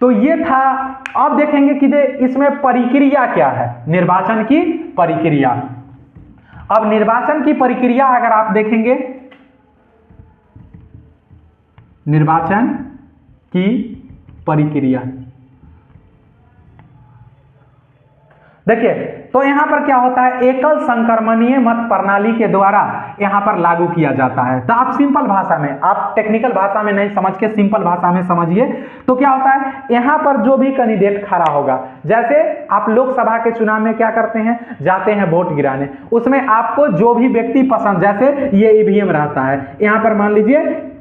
तो ये था। अब देखेंगे कि इसमें प्रक्रिया क्या है, निर्वाचन की प्रक्रिया। अब निर्वाचन की प्रक्रिया अगर आप देखेंगे, निर्वाचन की प्रक्रिया देखिए तो यहां पर क्या होता है, एकल संक्रमणीय मत प्रणाली के द्वारा यहां पर लागू किया जाता है। तो आप सिंपल भाषा में, आप टेक्निकल भाषा में नहीं समझ के सिंपल भाषा में समझिए। तो क्या होता है, यहां पर जो भी कैंडिडेट खड़ा होगा, जैसे आप लोकसभा के चुनाव में क्या करते हैं, जाते हैं वोट गिराने, उसमें आपको जो भी व्यक्ति पसंद, जैसे ये ईवीएम रहता है, यहां पर मान लीजिए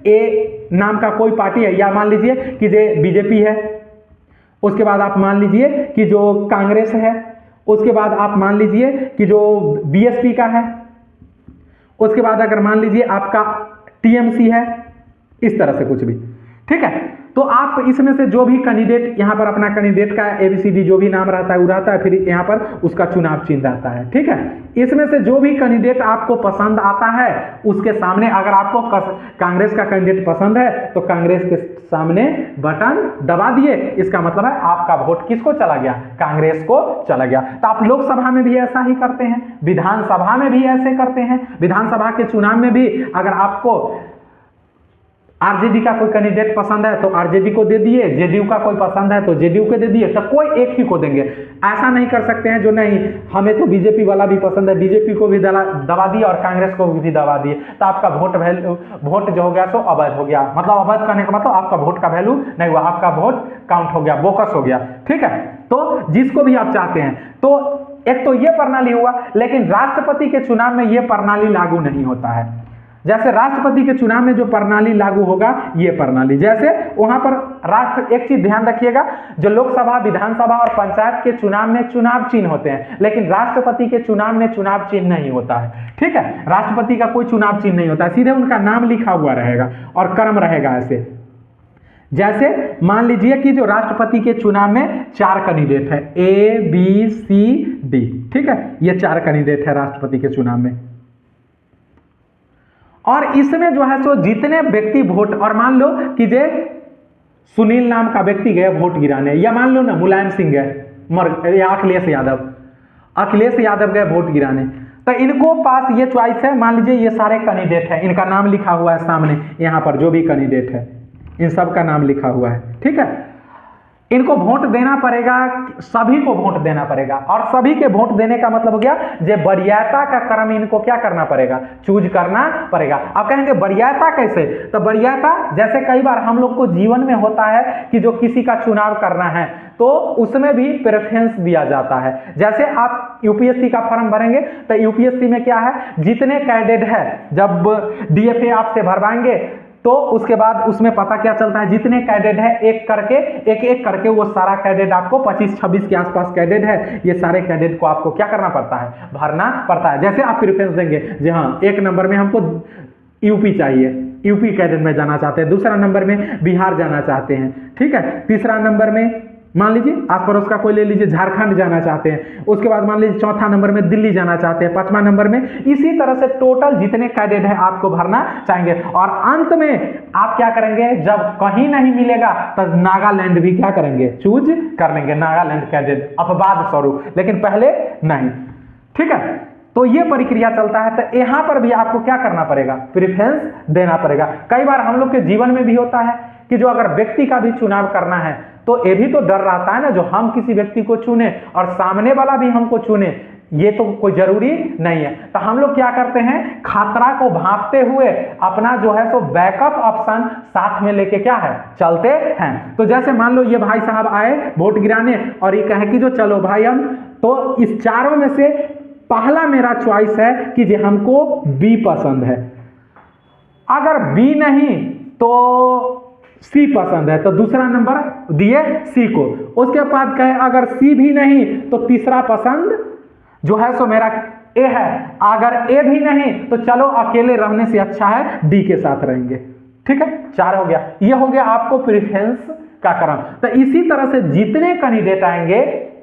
ए नाम का कोई पार्टी है, या मान लीजिए कि जो बीजेपी है, उसके बाद आप मान लीजिए कि जो कांग्रेस है, उसके बाद आप मान लीजिए कि जो बीएसपी का है, उसके बाद अगर मान लीजिए आपका टीएमसी है, इस तरह से कुछ भी। ठीक है, तो आप इसमें से जो भी कैंडिडेट यहाँ पर अपना कैंडिडेट का एबीसीडी जो भी नाम रहता है वो रहता है, फिर यहाँ पर उसका चुनाव चिन्ह रहता है। ठीक है, इसमें से जो भी कैंडिडेट आपको पसंद आता है उसके सामने, अगर आपको कांग्रेस का कैंडिडेट पसंद है तो कांग्रेस के सामने बटन दबा दिए, इसका मतलब है आपका वोट किसको चला गया, कांग्रेस को चला गया। तो आप लोकसभा में भी ऐसा ही करते हैं, विधानसभा में भी ऐसे करते हैं। विधानसभा के चुनाव में भी अगर आपको आरजेडी का कोई कैंडिडेट पसंद है तो आरजेडी को दे दिए, जेडीयू का कोई पसंद है तो जेडीयू को दे दिए, तो कोई एक ही को देंगे। ऐसा नहीं कर सकते हैं जो नहीं हमें तो बीजेपी वाला भी पसंद है, बीजेपी को भी दबा दिए और कांग्रेस को भी दबा दिए, तो आपका वोट जो हो गया सो अवैध हो गया। मतलब अवैध करने का मतलब आपका वोट का वैल्यू नहीं हुआ, आपका वोट काउंट हो गया, बोकस हो गया। ठीक है, तो जिसको भी आप चाहते हैं, तो एक तो ये प्रणाली हुआ, लेकिन राष्ट्रपति के चुनाव में ये प्रणाली लागू नहीं होता है। जैसे राष्ट्रपति के चुनाव में जो प्रणाली लागू होगा, ये प्रणाली, जैसे वहां पर एक चीज ध्यान रखिएगा, जो लोकसभा, विधानसभा और पंचायत के चुनाव में चुनाव चिन्ह होते हैं, लेकिन राष्ट्रपति के चुनाव में चुनाव चिन्ह नहीं होता है। ठीक है, राष्ट्रपति का कोई चुनाव चिन्ह नहीं होता है, सीधे उनका नाम लिखा हुआ रहेगा और क्रम रहेगा ऐसे। जैसे मान लीजिए कि जो राष्ट्रपति के चुनाव में 4 कैंडिडेट है, A B C D। ठीक है, ये 4 कैंडिडेट है राष्ट्रपति के चुनाव में। और इसमें जो है सो जितने व्यक्ति वोट, और मान लो कि जे सुनील नाम का व्यक्ति गया वोट गिराने, या मान लो ना मुलायम सिंह गए, या अखिलेश यादव गए वोट गिराने, तो इनको पास ये चॉइस है। मान लीजिए ये सारे कैंडिडेट है, इनका नाम लिखा हुआ है सामने, यहाँ पर जो भी कैंडिडेट है इन सब का नाम लिखा हुआ है, ठीक है। इनको वोट देना पड़ेगा, सभी को वोट देना पड़ेगा, और सभी के वोट देने का मतलब हो गया जे वरीयता का क्रम इनको क्या करना पड़ेगा, चूज करना पड़ेगा। अब कहेंगे वरीयता कैसे, तो वरीयता जैसे कई बार हम लोग को जीवन में होता है कि जो किसी का चुनाव करना है तो उसमें भी प्रेफरेंस दिया जाता है। जैसे आप यूपीएससी का फॉर्म भरेंगे तो यूपीएससी में क्या है, जितने कैंडिडेट है, जब डीएफए आपसे भरवाएंगे तो उसके बाद उसमें पता क्या चलता है, जितने कैंडिडेट है एक एक करके वो सारा कैंडिडेट आपको 25-26 के आसपास कैंडिडेट है, ये सारे कैंडिडेट को आपको क्या करना पड़ता है, भरना पड़ता है। जैसे आप प्रेफरेंस देंगे जी हाँ, एक नंबर में हमको यूपी चाहिए, यूपी कैडर में जाना चाहते हैं, दूसरा नंबर में बिहार जाना चाहते हैं, ठीक है, तीसरा नंबर में मान लीजिए आस पड़ोस का कोई ले लीजिए झारखंड जाना चाहते हैं, उसके बाद मान लीजिए चौथा नंबर में दिल्ली जाना चाहते हैं, पांचवा नंबर में, इसी तरह से टोटल जितने कैडेट है आपको भरना चाहेंगे। और अंत में आप क्या करेंगे, जब कहीं नहीं मिलेगा तो नागालैंड भी क्या करेंगे, चूज कर लेंगे, नागालैंड कैडेट अपवाद स्वरूप, लेकिन पहले नहीं, ठीक है। तो ये प्रक्रिया चलता है, तो यहां पर भी आपको क्या करना पड़ेगा, प्रेफरेंस देना पड़ेगा। कई बार हम लोग के जीवन में भी होता है कि जो अगर व्यक्ति का भी चुनाव करना है तो ये भी तो डर रहता है ना, जो हम किसी व्यक्ति को चुने और सामने वाला भी हमको चुने, ये तो कोई जरूरी नहीं है। तो हम लोग क्या करते हैं, खतरा को भांपते हुए अपना जो है सो बैकअप ऑप्शन साथ में लेके क्या है, चलते हैं। तो जैसे मान लो ये भाई साहब आए वोट गिराने और ये कहे कि जो चलो भाई हम, तो इस चारों में से पहला मेरा चॉइस है कि जो हमको बी पसंद है, अगर बी नहीं तो सी पसंद है, तो दूसरा नंबर दिए सी को। उसके बाद कहे अगर सी भी नहीं तो तीसरा पसंद जो है सो मेरा ए है, अगर ए भी नहीं तो चलो अकेले रहने से अच्छा है डी के साथ रहेंगे, ठीक है, 4 हो गया। ये हो गया आपको प्रेफरेंस का क्रम। तो इसी तरह से जितने कैंडिडेट आएंगे,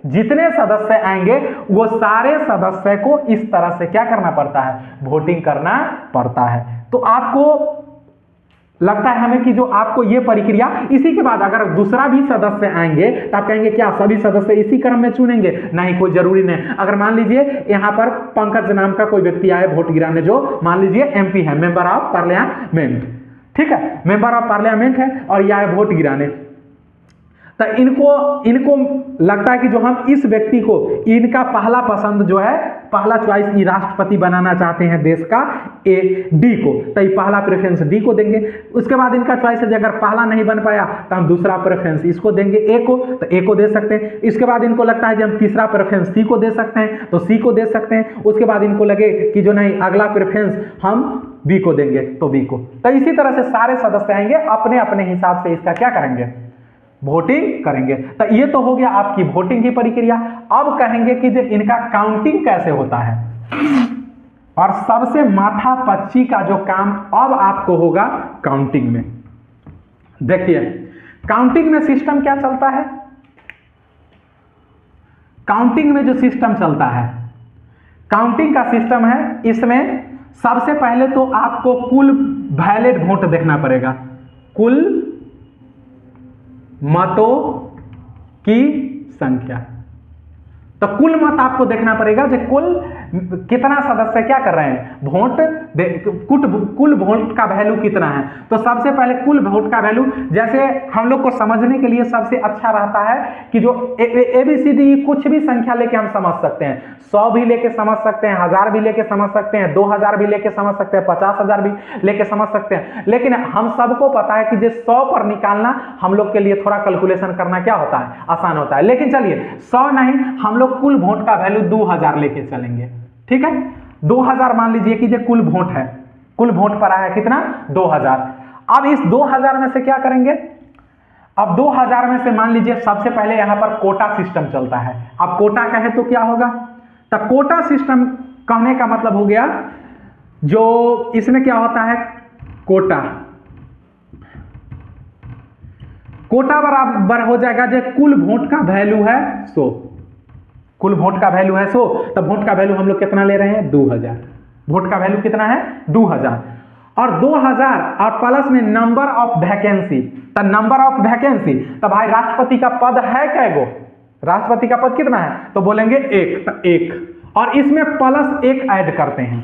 जितने सदस्य आएंगे, वो सारे सदस्य को इस तरह से क्या करना पड़ता है, वोटिंग करना पड़ता है। तो आपको लगता है हमें कि जो आपको ये प्रक्रिया, इसी के बाद अगर दूसरा भी सदस्य आएंगे तो आप कहेंगे क्या सभी सदस्य इसी क्रम में चुनेंगे, नहीं, कोई जरूरी नहीं। अगर मान लीजिए यहां पर पंकज नाम का कोई व्यक्ति आए वोट गिराने, जो मान लीजिए एमपी है, मेंबर ऑफ पार्लियामेंट, ठीक है, मेंबर ऑफ पार्लियामेंट है और ये आए वोट गिराने, तो इनको लगता है कि जो हम इस व्यक्ति को, इनका पहला पसंद जो है, पहला चॉइस ये राष्ट्रपति बनाना चाहते हैं देश का, ए डी को, तो ये पहला प्रेफरेंस डी को देंगे। उसके बाद इनका चॉइस है अगर पहला नहीं बन पाया तो हम दूसरा प्रेफरेंस इसको देंगे, ए को, तो ए को दे सकते हैं। इसके बाद इनको लगता है कि हम तीसरा प्रेफरेंस सी को दे सकते हैं तो सी को दे सकते हैं। उसके बाद इनको लगे कि जो नहीं, अगला प्रेफरेंस हम बी को देंगे तो बी को। तो इसी तरह से सारे सदस्य आएंगे, अपने अपने हिसाब से इसका क्या करेंगे, वोटिंग करेंगे। तो ये तो हो गया आपकी वोटिंग की प्रक्रिया। अब कहेंगे कि जो इनका काउंटिंग कैसे होता है, और सबसे माथापच्ची का जो काम अब आपको होगा काउंटिंग में। देखिए काउंटिंग में सिस्टम क्या चलता है, काउंटिंग में जो सिस्टम चलता है, काउंटिंग का सिस्टम है, इसमें सबसे पहले तो आपको कुल वैलिड वोट देखना पड़ेगा, कुल मतों की संख्या। तो कुल मत आपको देखना पड़ेगा, जो कुल कितना सदस्य क्या कर रहे हैं, वोट, कुल वोट का वैल्यू कितना है। तो सबसे पहले कुल वोट का वैल्यू, जैसे हम लोग को समझने के लिए सबसे अच्छा रहता है कि जो ABCD कुछ भी संख्या लेके हम समझ सकते हैं, 100 भी लेके समझ सकते हैं, 1000 भी लेके समझ सकते हैं, 2000 भी लेके समझ सकते हैं, 50,000 भी लेके समझ सकते हैं। लेकिन हम सबको पता है कि जो 100 पर निकालना हम लोग के लिए थोड़ा कैलकुलेशन करना क्या होता है, आसान होता है। लेकिन चलिए 100 नहीं, हम लोग कुल वोट का वैल्यू 2000 लेके चलेंगे, ठीक है। 2000 मान लीजिए कि जो कुल वोट है, कुल वोट पर आया कितना, 2000। अब इस 2000 में से क्या करेंगे, अब 2000 में से मान लीजिए सबसे पहले यहां पर कोटा सिस्टम चलता है। अब कोटा कहे तो क्या होगा, तो कोटा सिस्टम कहने का मतलब हो गया, जो इसमें क्या होता है, कोटा, कोटा बराबर हो जाएगा जो कुल वोट का वैल्यू है 100, कुल वोट का वैल्यू है 100, तब वोट का वैल्यू हम लोग कितना ले रहे हैं, 2000, वोट का वैल्यू कितना है, 2000। और 2000 और प्लस में नंबर ऑफ वैकेंसी, तो नंबर ऑफ वैकेंसी, तो भाई राष्ट्रपति का पद है कै गो, राष्ट्रपति का पद कितना है, तो बोलेंगे एक, तो एक, और इसमें प्लस एक ऐड करते हैं,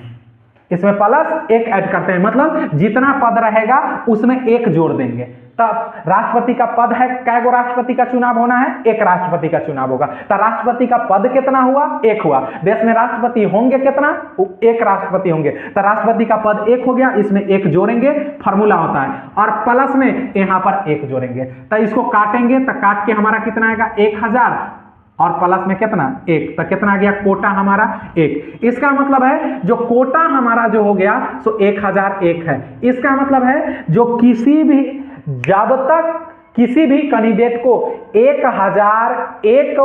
इसमें प्लस एक ऐड करते हैं, मतलब जितना पद रहेगा उसमें एक जोड़ देंगे। तब राष्ट्रपति का पद है, कै गो राष्ट्रपति का चुनाव होना है, एक राष्ट्रपति का चुनाव होगा, तो राष्ट्रपति का पद कितना हुआ, एक हुआ। देश में राष्ट्रपति होंगे कितना, एक राष्ट्रपति होंगे, तो राष्ट्रपति का पद एक हो गया, इसमें एक जोड़ेंगे, फार्मूला होता है, और प्लस में यहां पर एक जोड़ेंगे, तो इसको काटेंगे, तो काट के हमारा कितना आएगा 1000 और प्लस में कितना एक, तो कितना आ गया कोटा हमारा एक। इसका मतलब है जो कोटा हमारा जो हो गया सो 1001 है। इसका मतलब है जो किसी भी, जब तक किसी भी कैंडिडेट को 1001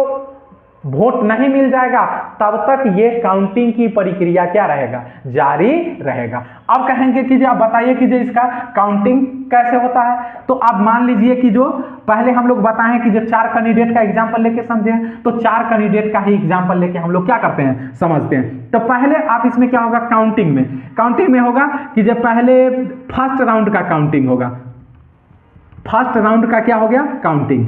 वोट नहीं मिल जाएगा तब तक ये काउंटिंग की प्रक्रिया क्या रहेगा, जारी रहेगा। अब कहेंगे कि आप बताइए कि जो इसका काउंटिंग कैसे होता है, तो आप मान लीजिए कि जो पहले हम लोग बताएं कि जो 4 कैंडिडेट का एग्जांपल लेके समझे, तो 4 कैंडिडेट का ही एग्जांपल लेके हम लोग क्या करते हैं, समझते हैं। तो पहले आप इसमें क्या होगा, काउंटिंग में होगा कि जो पहले फर्स्ट राउंड का काउंटिंग होगा, फर्स्ट राउंड का क्या हो गया, काउंटिंग।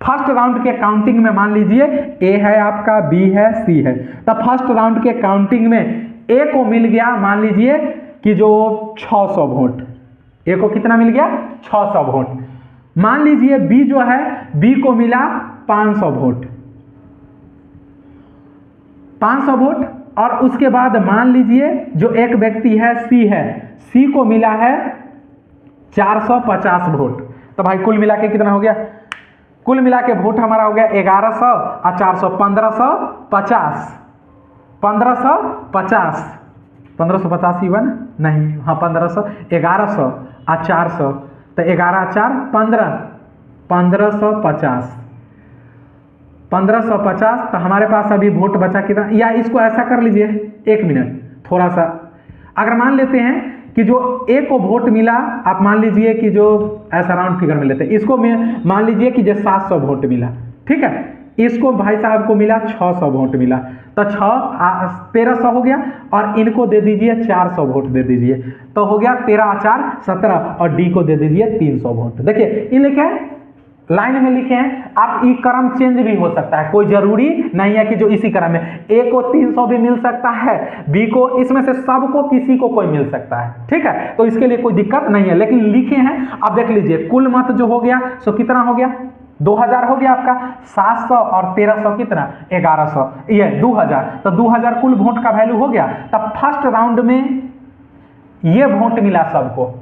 फर्स्ट राउंड के काउंटिंग में मान लीजिए ए है आपका, बी है, सी है, तो फर्स्ट राउंड के काउंटिंग में ए को मिल गया मान लीजिए कि जो 600 वोट, ए को कितना मिल गया 600 वोट। मान लीजिए बी जो है, बी को मिला 500 वोट, 500 वोट, और उसके बाद मान लीजिए जो एक व्यक्ति है सी को मिला है 450 वोट। तो भाई कुल मिला के कितना हो गया, कुल मिला के वोट हमारा हो गया 1100 और 400, 1550, 1550 ही हुआ ना, नहीं हाँ 1500, 1100 और 400, तो 11 4 15, 1550, तो हमारे पास अभी वोट बचा कितना, या इसको ऐसा कर लीजिए, 1 मिनट थोड़ा सा, अगर मान लेते हैं कि जो ए को वोट मिला, आप मान लीजिए कि जो ऐसा राउंड फिगर में लेते हैं, इसको मान लीजिए कि जो 700 वोट मिला, ठीक है, इसको भाई साहब को मिला 600 वोट मिला, तो 1300 हो गया, और इनको दे दीजिए 400 वोट दे दीजिए, तो हो गया 13 4 17, और डी को दे दीजिए 300 वोट। देखिए ये लिखे हैं, लाइन में लिखे हैं, आप ये क्रम चेंज भी हो सकता है, कोई जरूरी नहीं है कि जो इसी क्रम में, ए को 300 भी मिल सकता है, बी को, इसमें से सबको किसी को कोई मिल सकता है, ठीक है, तो इसके लिए कोई दिक्कत नहीं है, लेकिन लिखे हैं। अब देख लीजिए कुल मत जो हो गया सो कितना हो गया, 2000 हो गया आपका, 700 और 1300 कितना 1100, ये 2000, तो 2000 कुल वोट का वैल्यू हो गया। तब फर्स्ट राउंड में ये वोट मिला सबको।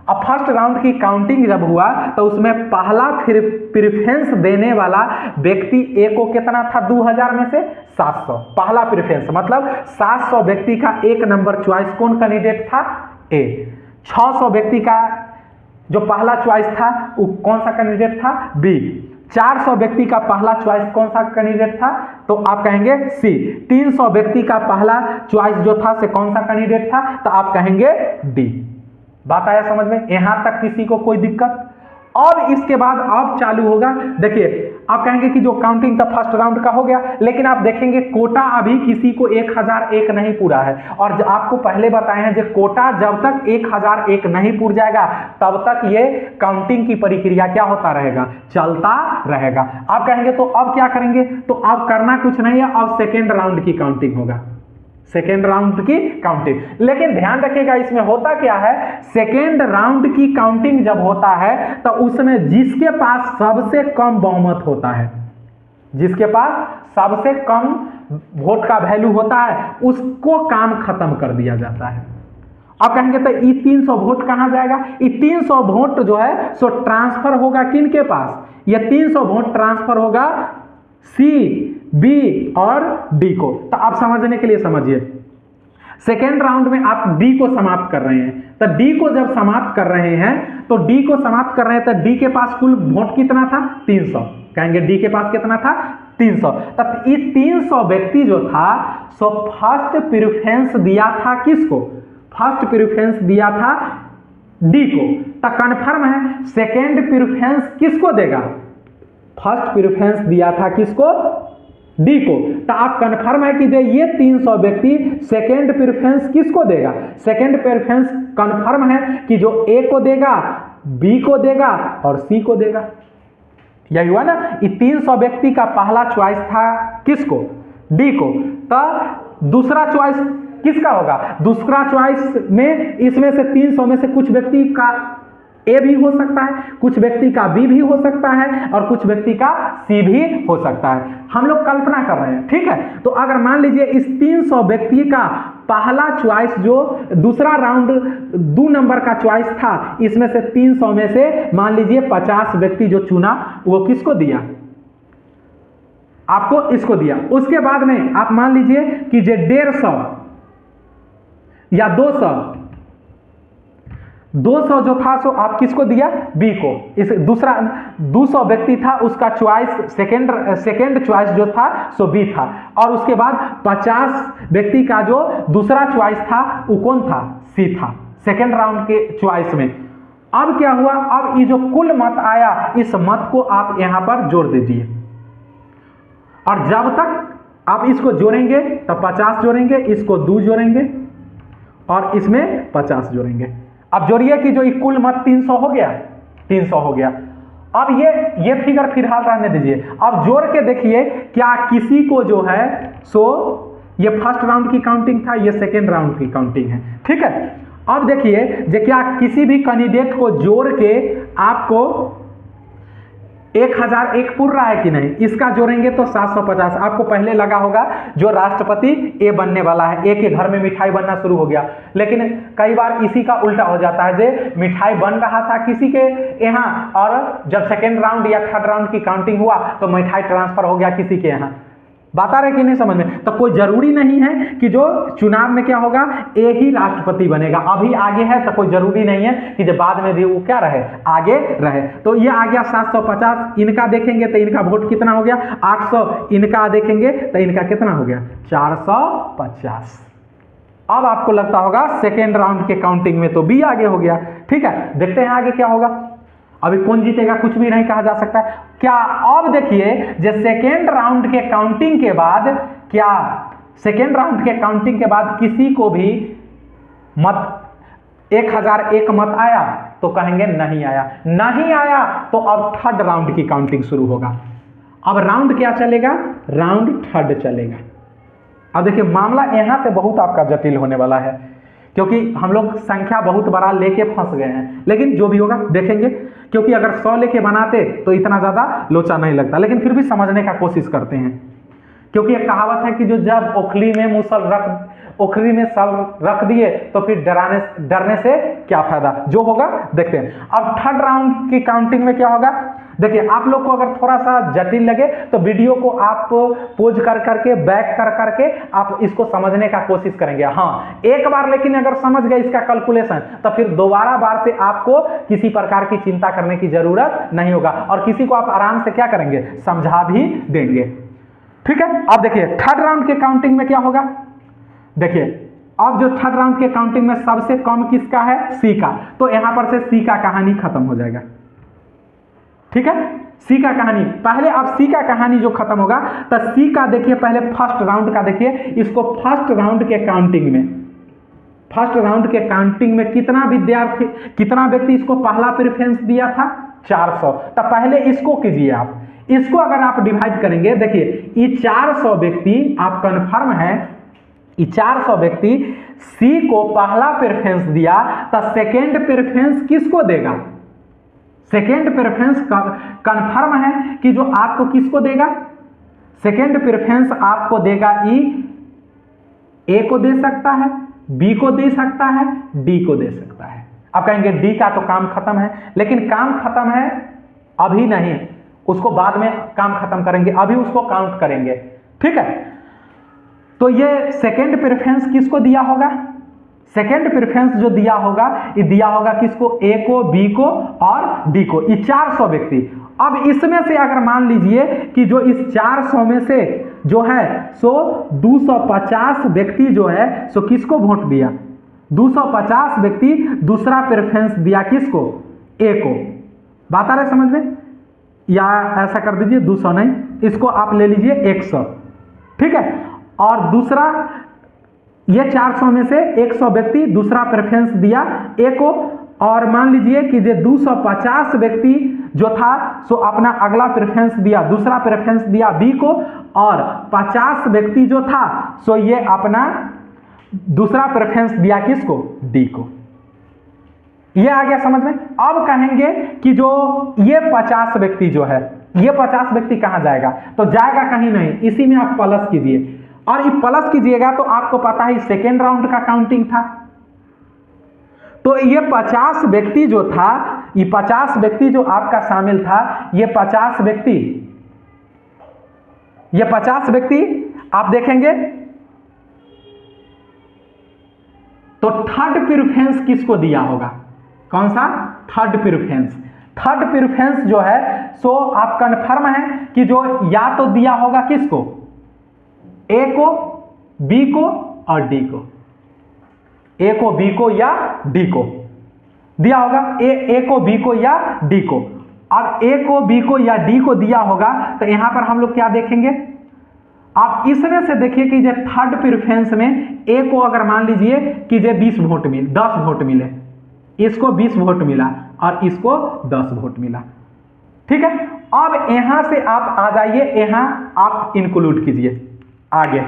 अब फर्स्ट राउंड की काउंटिंग जब हुआ तो उसमें पहला प्रेफरेंस देने वाला व्यक्ति ए को कितना था, 2000 में से 700, पहला प्रेफरेंस, मतलब 700 व्यक्ति का एक नंबर चॉइस कौन कैंडिडेट था, ए। 600 व्यक्ति का जो पहला चॉइस था वो कौन सा कैंडिडेट था, बी। 400 व्यक्ति का पहला चॉइस कौन सा कैंडिडेट था, तो आप कहेंगे सी। 300 व्यक्ति का पहला चॉइस जो था से कौन सा कैंडिडेट था, तो आप कहेंगे डी। बात आया समझ में, यहां तक किसी को कोई दिक्कत। और इसके बाद अब चालू होगा, देखिए आप कहेंगे कि जो काउंटिंग था फर्स्ट राउंड का हो गया, लेकिन आप देखेंगे कोटा अभी किसी को 1001 नहीं पूरा है, और आपको पहले बताए हैं जो कोटा जब तक 1001 नहीं पूर जाएगा तब तक ये काउंटिंग की प्रक्रिया क्या होता रहेगा, चलता रहेगा। आप कहेंगे तो अब क्या करेंगे, तो अब करना कुछ नहीं है, अब सेकेंड राउंड की काउंटिंग होगा, सेकेंड राउंड की काउंटिंग। लेकिन ध्यान रखिएगा इसमें होता क्या है, सेकेंड राउंड की काउंटिंग जब होता है तो उसमें जिसके पास सबसे कम बहुमत होता है, जिसके पास सबसे कम वोट का वैल्यू होता है, उसको काम खत्म कर दिया जाता है। अब कहेंगे तो ये 300 वोट कहां जाएगा, ये 300 वोट जो है सो ट्रांसफर होगा किनके पास, ये 300 वोट ट्रांसफर होगा सी, बी और डी को। तो आप समझने के लिए समझिए, सेकेंड राउंड में आप डी को समाप्त कर रहे हैं, तो डी को जब समाप्त कर रहे हैं तो डी को समाप्त कर रहे हैं, तो डी के पास कुल वोट कितना था, 300। कहेंगे डी के पास कितना था, 300। तब ये 300 व्यक्ति जो था सो फर्स्ट प्रेफरेंस दिया था किसको, फर्स्ट प्रेफरेंस दिया था डी को। तो कन्फर्म है सेकेंड प्रेफरेंस किसको देगा, फर्स्ट प्रेफरेंस दिया था किसको, डी को। तो आप कंफर्म है कि ये 300 व्यक्ति सेकेंड प्रेफरेंस किसको देगा? सेकेंड प्रेफरेंस कंफर्म है कि जो ए को देगा, बी को देगा और सी को देगा। यही हुआ ना, ये 300 व्यक्ति का पहला चॉइस था किसको? डी को। तो दूसरा चॉइस किसका होगा? दूसरा चॉइस में इसमें से 300 में से कुछ व्यक्ति का ए भी हो सकता है, कुछ व्यक्ति का बी भी हो सकता है और कुछ व्यक्ति का सी भी हो सकता है। हम लोग कल्पना कर रहे हैं, ठीक है। तो अगर मान लीजिए इस 300 व्यक्ति का पहला चॉइस जो दूसरा राउंड 2 नंबर का चॉइस था, इसमें से 300 में से मान लीजिए 50 व्यक्ति जो चुना वो किसको दिया? आपको इसको दिया। उसके बाद में आप मान लीजिए कि ये 150 या 200 जो था सो आप किसको दिया? बी को। इस दूसरा 200 व्यक्ति था, उसका चॉइस सेकेंड चॉइस जो था सो बी था। और उसके बाद 50 व्यक्ति का जो दूसरा चॉइस था वो कौन था? सी था, सेकेंड राउंड के चॉइस में। अब क्या हुआ? अब ये जो कुल मत आया, इस मत को आप यहां पर जोड़ दीजिए और जब तक आप इसको जोड़ेंगे तो 50 जोड़ेंगे, इसको 2 जोड़ेंगे और इसमें 50 जोड़ेंगे। अब जोड़िए कि जो कुल मत 300 हो गया, 300 हो गया। अब ये फिगर फिलहाल रहने दीजिए। अब जोड़ के देखिए क्या किसी को जो है सो ये फर्स्ट राउंड की काउंटिंग था, ये सेकेंड राउंड की काउंटिंग है, ठीक है। अब देखिए जो क्या किसी भी कैंडिडेट को जोड़ के आपको 1001 पूर रहा है कि नहीं? इसका जोड़ेंगे तो 750। आपको पहले लगा होगा जो राष्ट्रपति ए बनने वाला है, ए के घर में मिठाई बनना शुरू हो गया। लेकिन कई बार इसी का उल्टा हो जाता है, जे मिठाई बन रहा था किसी के यहाँ और जब सेकेंड राउंड या थर्ड राउंड की काउंटिंग हुआ तो मिठाई ट्रांसफर हो गया किसी के यहाँ। बात आ रही कि नहीं समझ में? तो कोई जरूरी नहीं है कि जो चुनाव में क्या होगा ए ही राष्ट्रपति बनेगा। अभी आगे है तो कोई जरूरी नहीं है कि जब बाद में भी वो क्या रहे, आगे रहे। तो ये आ गया 750। इनका देखेंगे तो इनका वोट कितना हो गया? 800। इनका देखेंगे तो इनका कितना हो गया? 450। अब आपको लगता होगा सेकेंड राउंड के काउंटिंग में तो बी आगे हो गया, ठीक है। देखते हैं आगे क्या होगा। अभी कौन जीतेगा कुछ भी नहीं कहा जा सकता क्या। अब देखिए जो सेकेंड राउंड के काउंटिंग के बाद क्या सेकेंड राउंड के काउंटिंग के बाद किसी को भी मत 1001 मत आया तो कहेंगे नहीं आया, नहीं आया तो अब थर्ड राउंड की काउंटिंग शुरू होगा। अब राउंड क्या चलेगा? राउंड थर्ड चलेगा। अब देखिए मामला यहां से बहुत आपका जटिल होने वाला है क्योंकि हम लोग संख्या बहुत बड़ा लेके फंस गए हैं। लेकिन जो भी होगा देखेंगे, क्योंकि अगर 100 लेके बनाते तो इतना ज़्यादा लोचा नहीं लगता, लेकिन फिर भी समझने का कोशिश करते हैं। क्योंकि एक कहावत है कि जो जब ओखली में सल रख दिए तो फिर डरने से क्या फायदा। जो होगा देखते हैं। अब थर्ड राउंड की काउंटिंग में क्या होगा देखिए। आप लोग को अगर थोड़ा सा जटिल लगे तो वीडियो को आप पोज कर करके बैक कर करके आप इसको समझने का कोशिश करेंगे। हाँ एक बार लेकिन अगर समझ गए इसका कैलकुलेशन तो फिर दोबारा बार से आपको किसी प्रकार की चिंता करने की जरूरत नहीं होगा और किसी को आप आराम से क्या करेंगे, समझा भी देंगे, ठीक है। अब देखिए थर्ड राउंड के काउंटिंग में क्या होगा। देखिए अब जो थर्ड राउंड के काउंटिंग में सबसे कम किसका है? सी का। तो यहां पर से सी का कहानी खत्म हो जाएगा, ठीक है। सी का कहानी पहले, अब सी का कहानी जो खत्म होगा तो सी का देखिए पहले फर्स्ट राउंड का देखिए। इसको फर्स्ट राउंड के काउंटिंग में कितना व्यक्ति इसको पहला प्रेफरेंस दिया था? 400। तो पहले इसको कीजिए आप। इसको अगर आप डिवाइड करेंगे, देखिए ये 400 व्यक्ति आप कंफर्म है, ये 400 व्यक्ति सी को पहला प्रेफरेंस दिया तो सेकेंड प्रेफरेंस किसको देगा? सेकेंड प्रेफरेंस कंफर्म है कि जो आपको किसको देगा? सेकेंड प्रेफरेंस आपको देगा ए को दे सकता है, बी को दे सकता है, डी को दे सकता है। आप कहेंगे डी का तो काम खत्म है, लेकिन काम खत्म है अभी नहीं, उसको बाद में काम खत्म करेंगे, अभी उसको काउंट करेंगे, ठीक है। तो ये सेकेंड प्रेफरेंस किसको दिया होगा? सेकेंड प्रेफरेंस जो दिया होगा ये दिया होगा किसको? ए को, बी को और डी को, ये 400 व्यक्ति। अब इसमें से अगर मान लीजिए कि जो इस 400 में से जो है सो 250 व्यक्ति जो है सो किसको वोट दिया? 250 व्यक्ति दूसरा प्रेफरेंस दिया किसको? ए को। बात आ रहा है समझ में? या ऐसा कर दीजिए 200 नहीं, इसको आप ले लीजिए 100, ठीक है। और दूसरा, ये 400 में से 100 व्यक्ति दूसरा प्रेफरेंस दिया ए को, और मान लीजिए कि जो 250 व्यक्ति जो था सो अपना अगला प्रेफरेंस दिया, दूसरा प्रेफरेंस दिया बी को, और 50 व्यक्ति जो था सो ये अपना दूसरा प्रेफरेंस दिया किसको, डी को। ये आ गया समझ में। अब कहेंगे कि जो ये 50 व्यक्ति जो है, ये 50 व्यक्ति कहां जाएगा, तो जाएगा कहीं नहीं, इसी में आप प्लस कीजिए, और ये प्लस कीजिएगा तो आपको पता है सेकेंड राउंड का काउंटिंग था, तो ये 50 व्यक्ति जो था, ये 50 व्यक्ति जो आपका शामिल था, ये 50 व्यक्ति आप देखेंगे तो थर्ड प्रेफरेंस किसको दिया होगा, कौन सा, थर्ड प्रेफरेंस। थर्ड प्रेफरेंस जो है सो आप कन्फर्म है कि जो या तो दिया होगा किसको, ए को, बी को और डी को, ए को, बी को या डी को दिया होगा, ए को, बी को या डी को। अब ए को, बी को या डी को दिया होगा तो यहां पर हम लोग क्या देखेंगे, आप इसमें से देखिए कि जो थर्ड प्रेफरेंस में ए को अगर मान लीजिए कि जो 10 वोट मिले, इसको 20 वोट मिला और इसको 10 वोट मिला, ठीक है। अब यहां से आप आ जाइए, यहां आप इंक्लूड कीजिए आगे।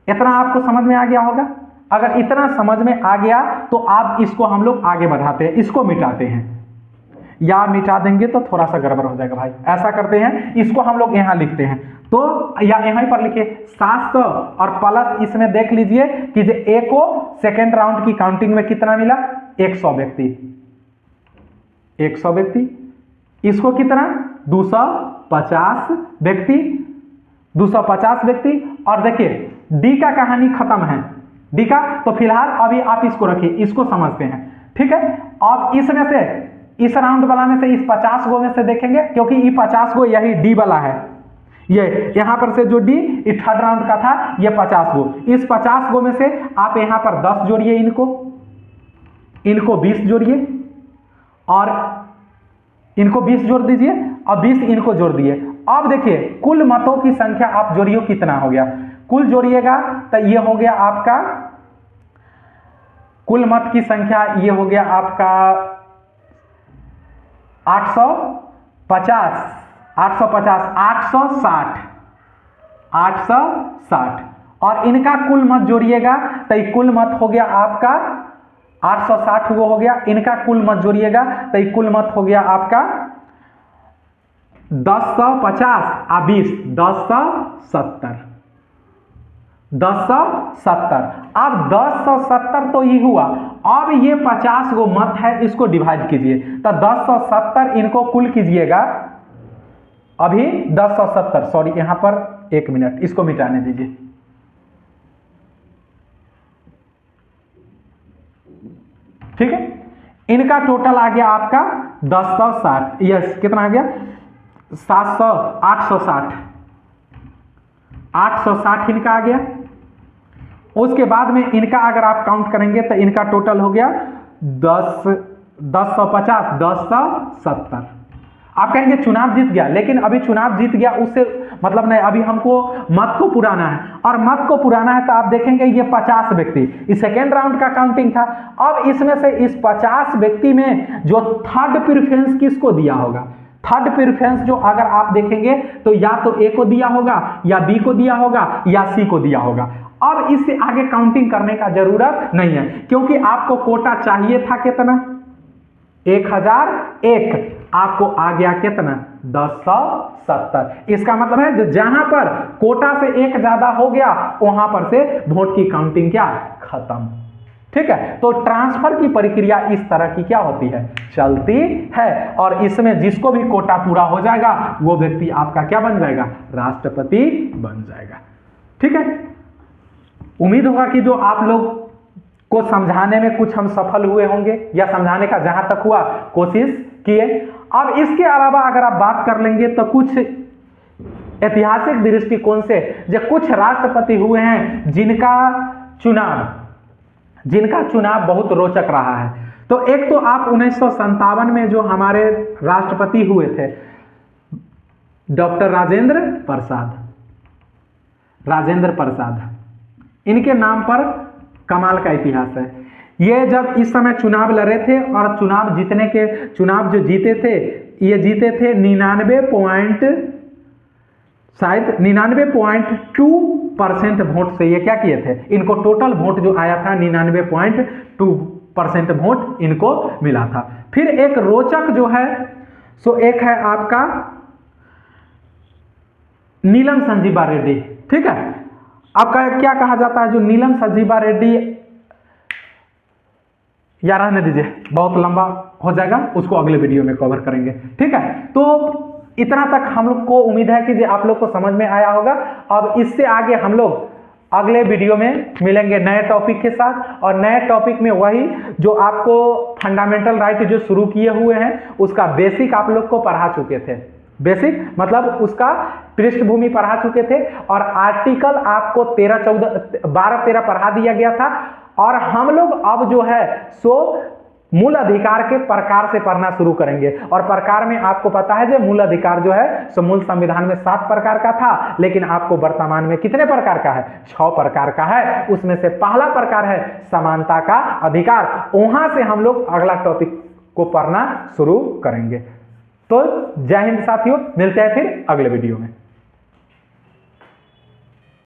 इतना आपको समझ में आ गया होगा। अगर इतना समझ में आ गया तो आप इसको हम लोग आगे बढ़ाते हैं, इसको मिटाते हैं, या मिटा देंगे तो थोड़ा सा गड़बड़ हो जाएगा भाई। ऐसा करते हैं, इसको हम लोग यहां लिखते हैं, तो या यहां पर लिखिए 700 और प्लस इसमें देख लीजिए कि जो ए को सेकेंड राउंड की काउंटिंग में कितना मिला, 100 व्यक्ति, 100 व्यक्ति, इसको कितना 250 व्यक्ति, 250 व्यक्ति। और देखिए डी का कहानी खत्म है, डी का तो फिलहाल अभी आप इसको रखिए, इसको समझते हैं, ठीक है। अब इसमें से, इस राउंड वाला में से, इस 50 गो में से देखेंगे, क्योंकि ये 50 गो यही डी वाला है, ये यहां पर से जो डी थर्ड राउंड का था, ये 50 गो, इस 50 गो में से आप यहां पर 10 जोड़िए, इनको 20 जोड़िए, और इनको 20 जोड़ दीजिए, और 20 इनको जोड़ दिए। अब देखिए कुल मतों की संख्या आप जोड़िए, कितना हो गया, कुल जोड़िएगा तो ये हो गया आपका, कुल मत की संख्या ये हो गया आपका 850, 860, और इनका कुल मत जोड़िएगा तो ये कुल मत हो गया आपका 860 वो हो गया, इनका कुल मत जोड़िएगा तो ये कुल मत हो गया आपका 1050 आ 20, 1070। अब 1070 तो ये हुआ, अब ये 50 गो मत है, इसको डिवाइड कीजिए, तो 1070 इनको कुल कीजिएगा, अभी 1070, सॉरी यहां पर 1 मिनट, इसको मिटाने दीजिए, ठीक है। इनका टोटल आ गया आपका 1060, यस कितना आ गया 860 इनका आ गया। उसके बाद में इनका अगर आप काउंट करेंगे तो इनका टोटल हो गया 1070। आप कहेंगे चुनाव जीत गया, लेकिन अभी चुनाव जीत गया उससे मतलब नहीं, अभी हमको मत को पुराना है, और मत को पुराना है तो आप देखेंगे ये 50 व्यक्ति, इस सेकेंड राउंड का काउंटिंग था। अब इसमें से इस 50 व्यक्ति में जो थर्ड प्रेफरेंस किसको दिया होगा, थर्ड प्रेफरेंस जो अगर आप देखेंगे तो या तो ए को दिया होगा, या बी को दिया होगा, या सी को दिया होगा। अब इससे आगे काउंटिंग करने का जरूरत नहीं है, क्योंकि आपको कोटा चाहिए था कितना 1001, आपको आ गया कितना 1070। इसका मतलब है जहां पर कोटा से एक ज्यादा हो गया वहां पर से वोट की काउंटिंग क्या खत्म, ठीक है। तो ट्रांसफर की प्रक्रिया इस तरह की क्या होती है, चलती है, और इसमें जिसको भी कोटा पूरा हो जाएगा वो व्यक्ति आपका क्या बन जाएगा, राष्ट्रपति बन जाएगा, ठीक है। उम्मीद होगा कि जो आप लोग को समझाने में कुछ हम सफल हुए होंगे, या समझाने का जहां तक हुआ कोशिश किए। अब इसके अलावा अगर आप बात कर लेंगे तो कुछ ऐतिहासिक दृष्टिकोण से जो कुछ राष्ट्रपति हुए हैं जिनका चुनाव बहुत रोचक रहा है। तो एक तो आप 1957 में जो हमारे राष्ट्रपति हुए थे डॉक्टर राजेंद्र प्रसाद, राजेंद्र प्रसाद, इनके नाम पर कमाल का इतिहास है। ये जब इस समय चुनाव लड़े थे और चुनाव जो जीते थे, ये जीते थे 99.2% वोट से। ये क्या किए थे, इनको टोटल वोट जो आया था 99.2% वोट इनको मिला था। फिर एक रोचक जो है सो एक है आपका नीलम संजीवा रेड्डी, ठीक है। आपका क्या कहा जाता है, जो नीलम संजीवा रेड्डी, या रहने दीजिए, बहुत लंबा हो जाएगा, उसको अगले वीडियो में कवर करेंगे, ठीक है। तो इतना तक हम लोग को उम्मीद है कि आप लोग को समझ में आया होगा। अब इससे आगे हम लोग अगले वीडियो में मिलेंगे नए टॉपिक के साथ, और नए टॉपिक में वही जो आपको फंडामेंटल राइट जो शुरू किए हुए हैं उसका बेसिक आप लोग को पढ़ा चुके थे। बेसिक मतलब उसका पृष्ठभूमि पढ़ा चुके थे, और आर्टिकल आपको 12-13 पढ़ा दिया गया था। और हम लोग अब जो है सो मूल अधिकार के प्रकार से पढ़ना शुरू करेंगे। और प्रकार में आपको पता है जो मूल अधिकार जो है सो मूल संविधान में 7 प्रकार का था, लेकिन आपको वर्तमान में कितने प्रकार का है, 6 प्रकार का है। उसमें से पहला प्रकार है समानता का अधिकार। वहां से हम लोग अगला टॉपिक को पढ़ना शुरू करेंगे। तो जय हिंद साथियों, मिलते हैं फिर अगले वीडियो में।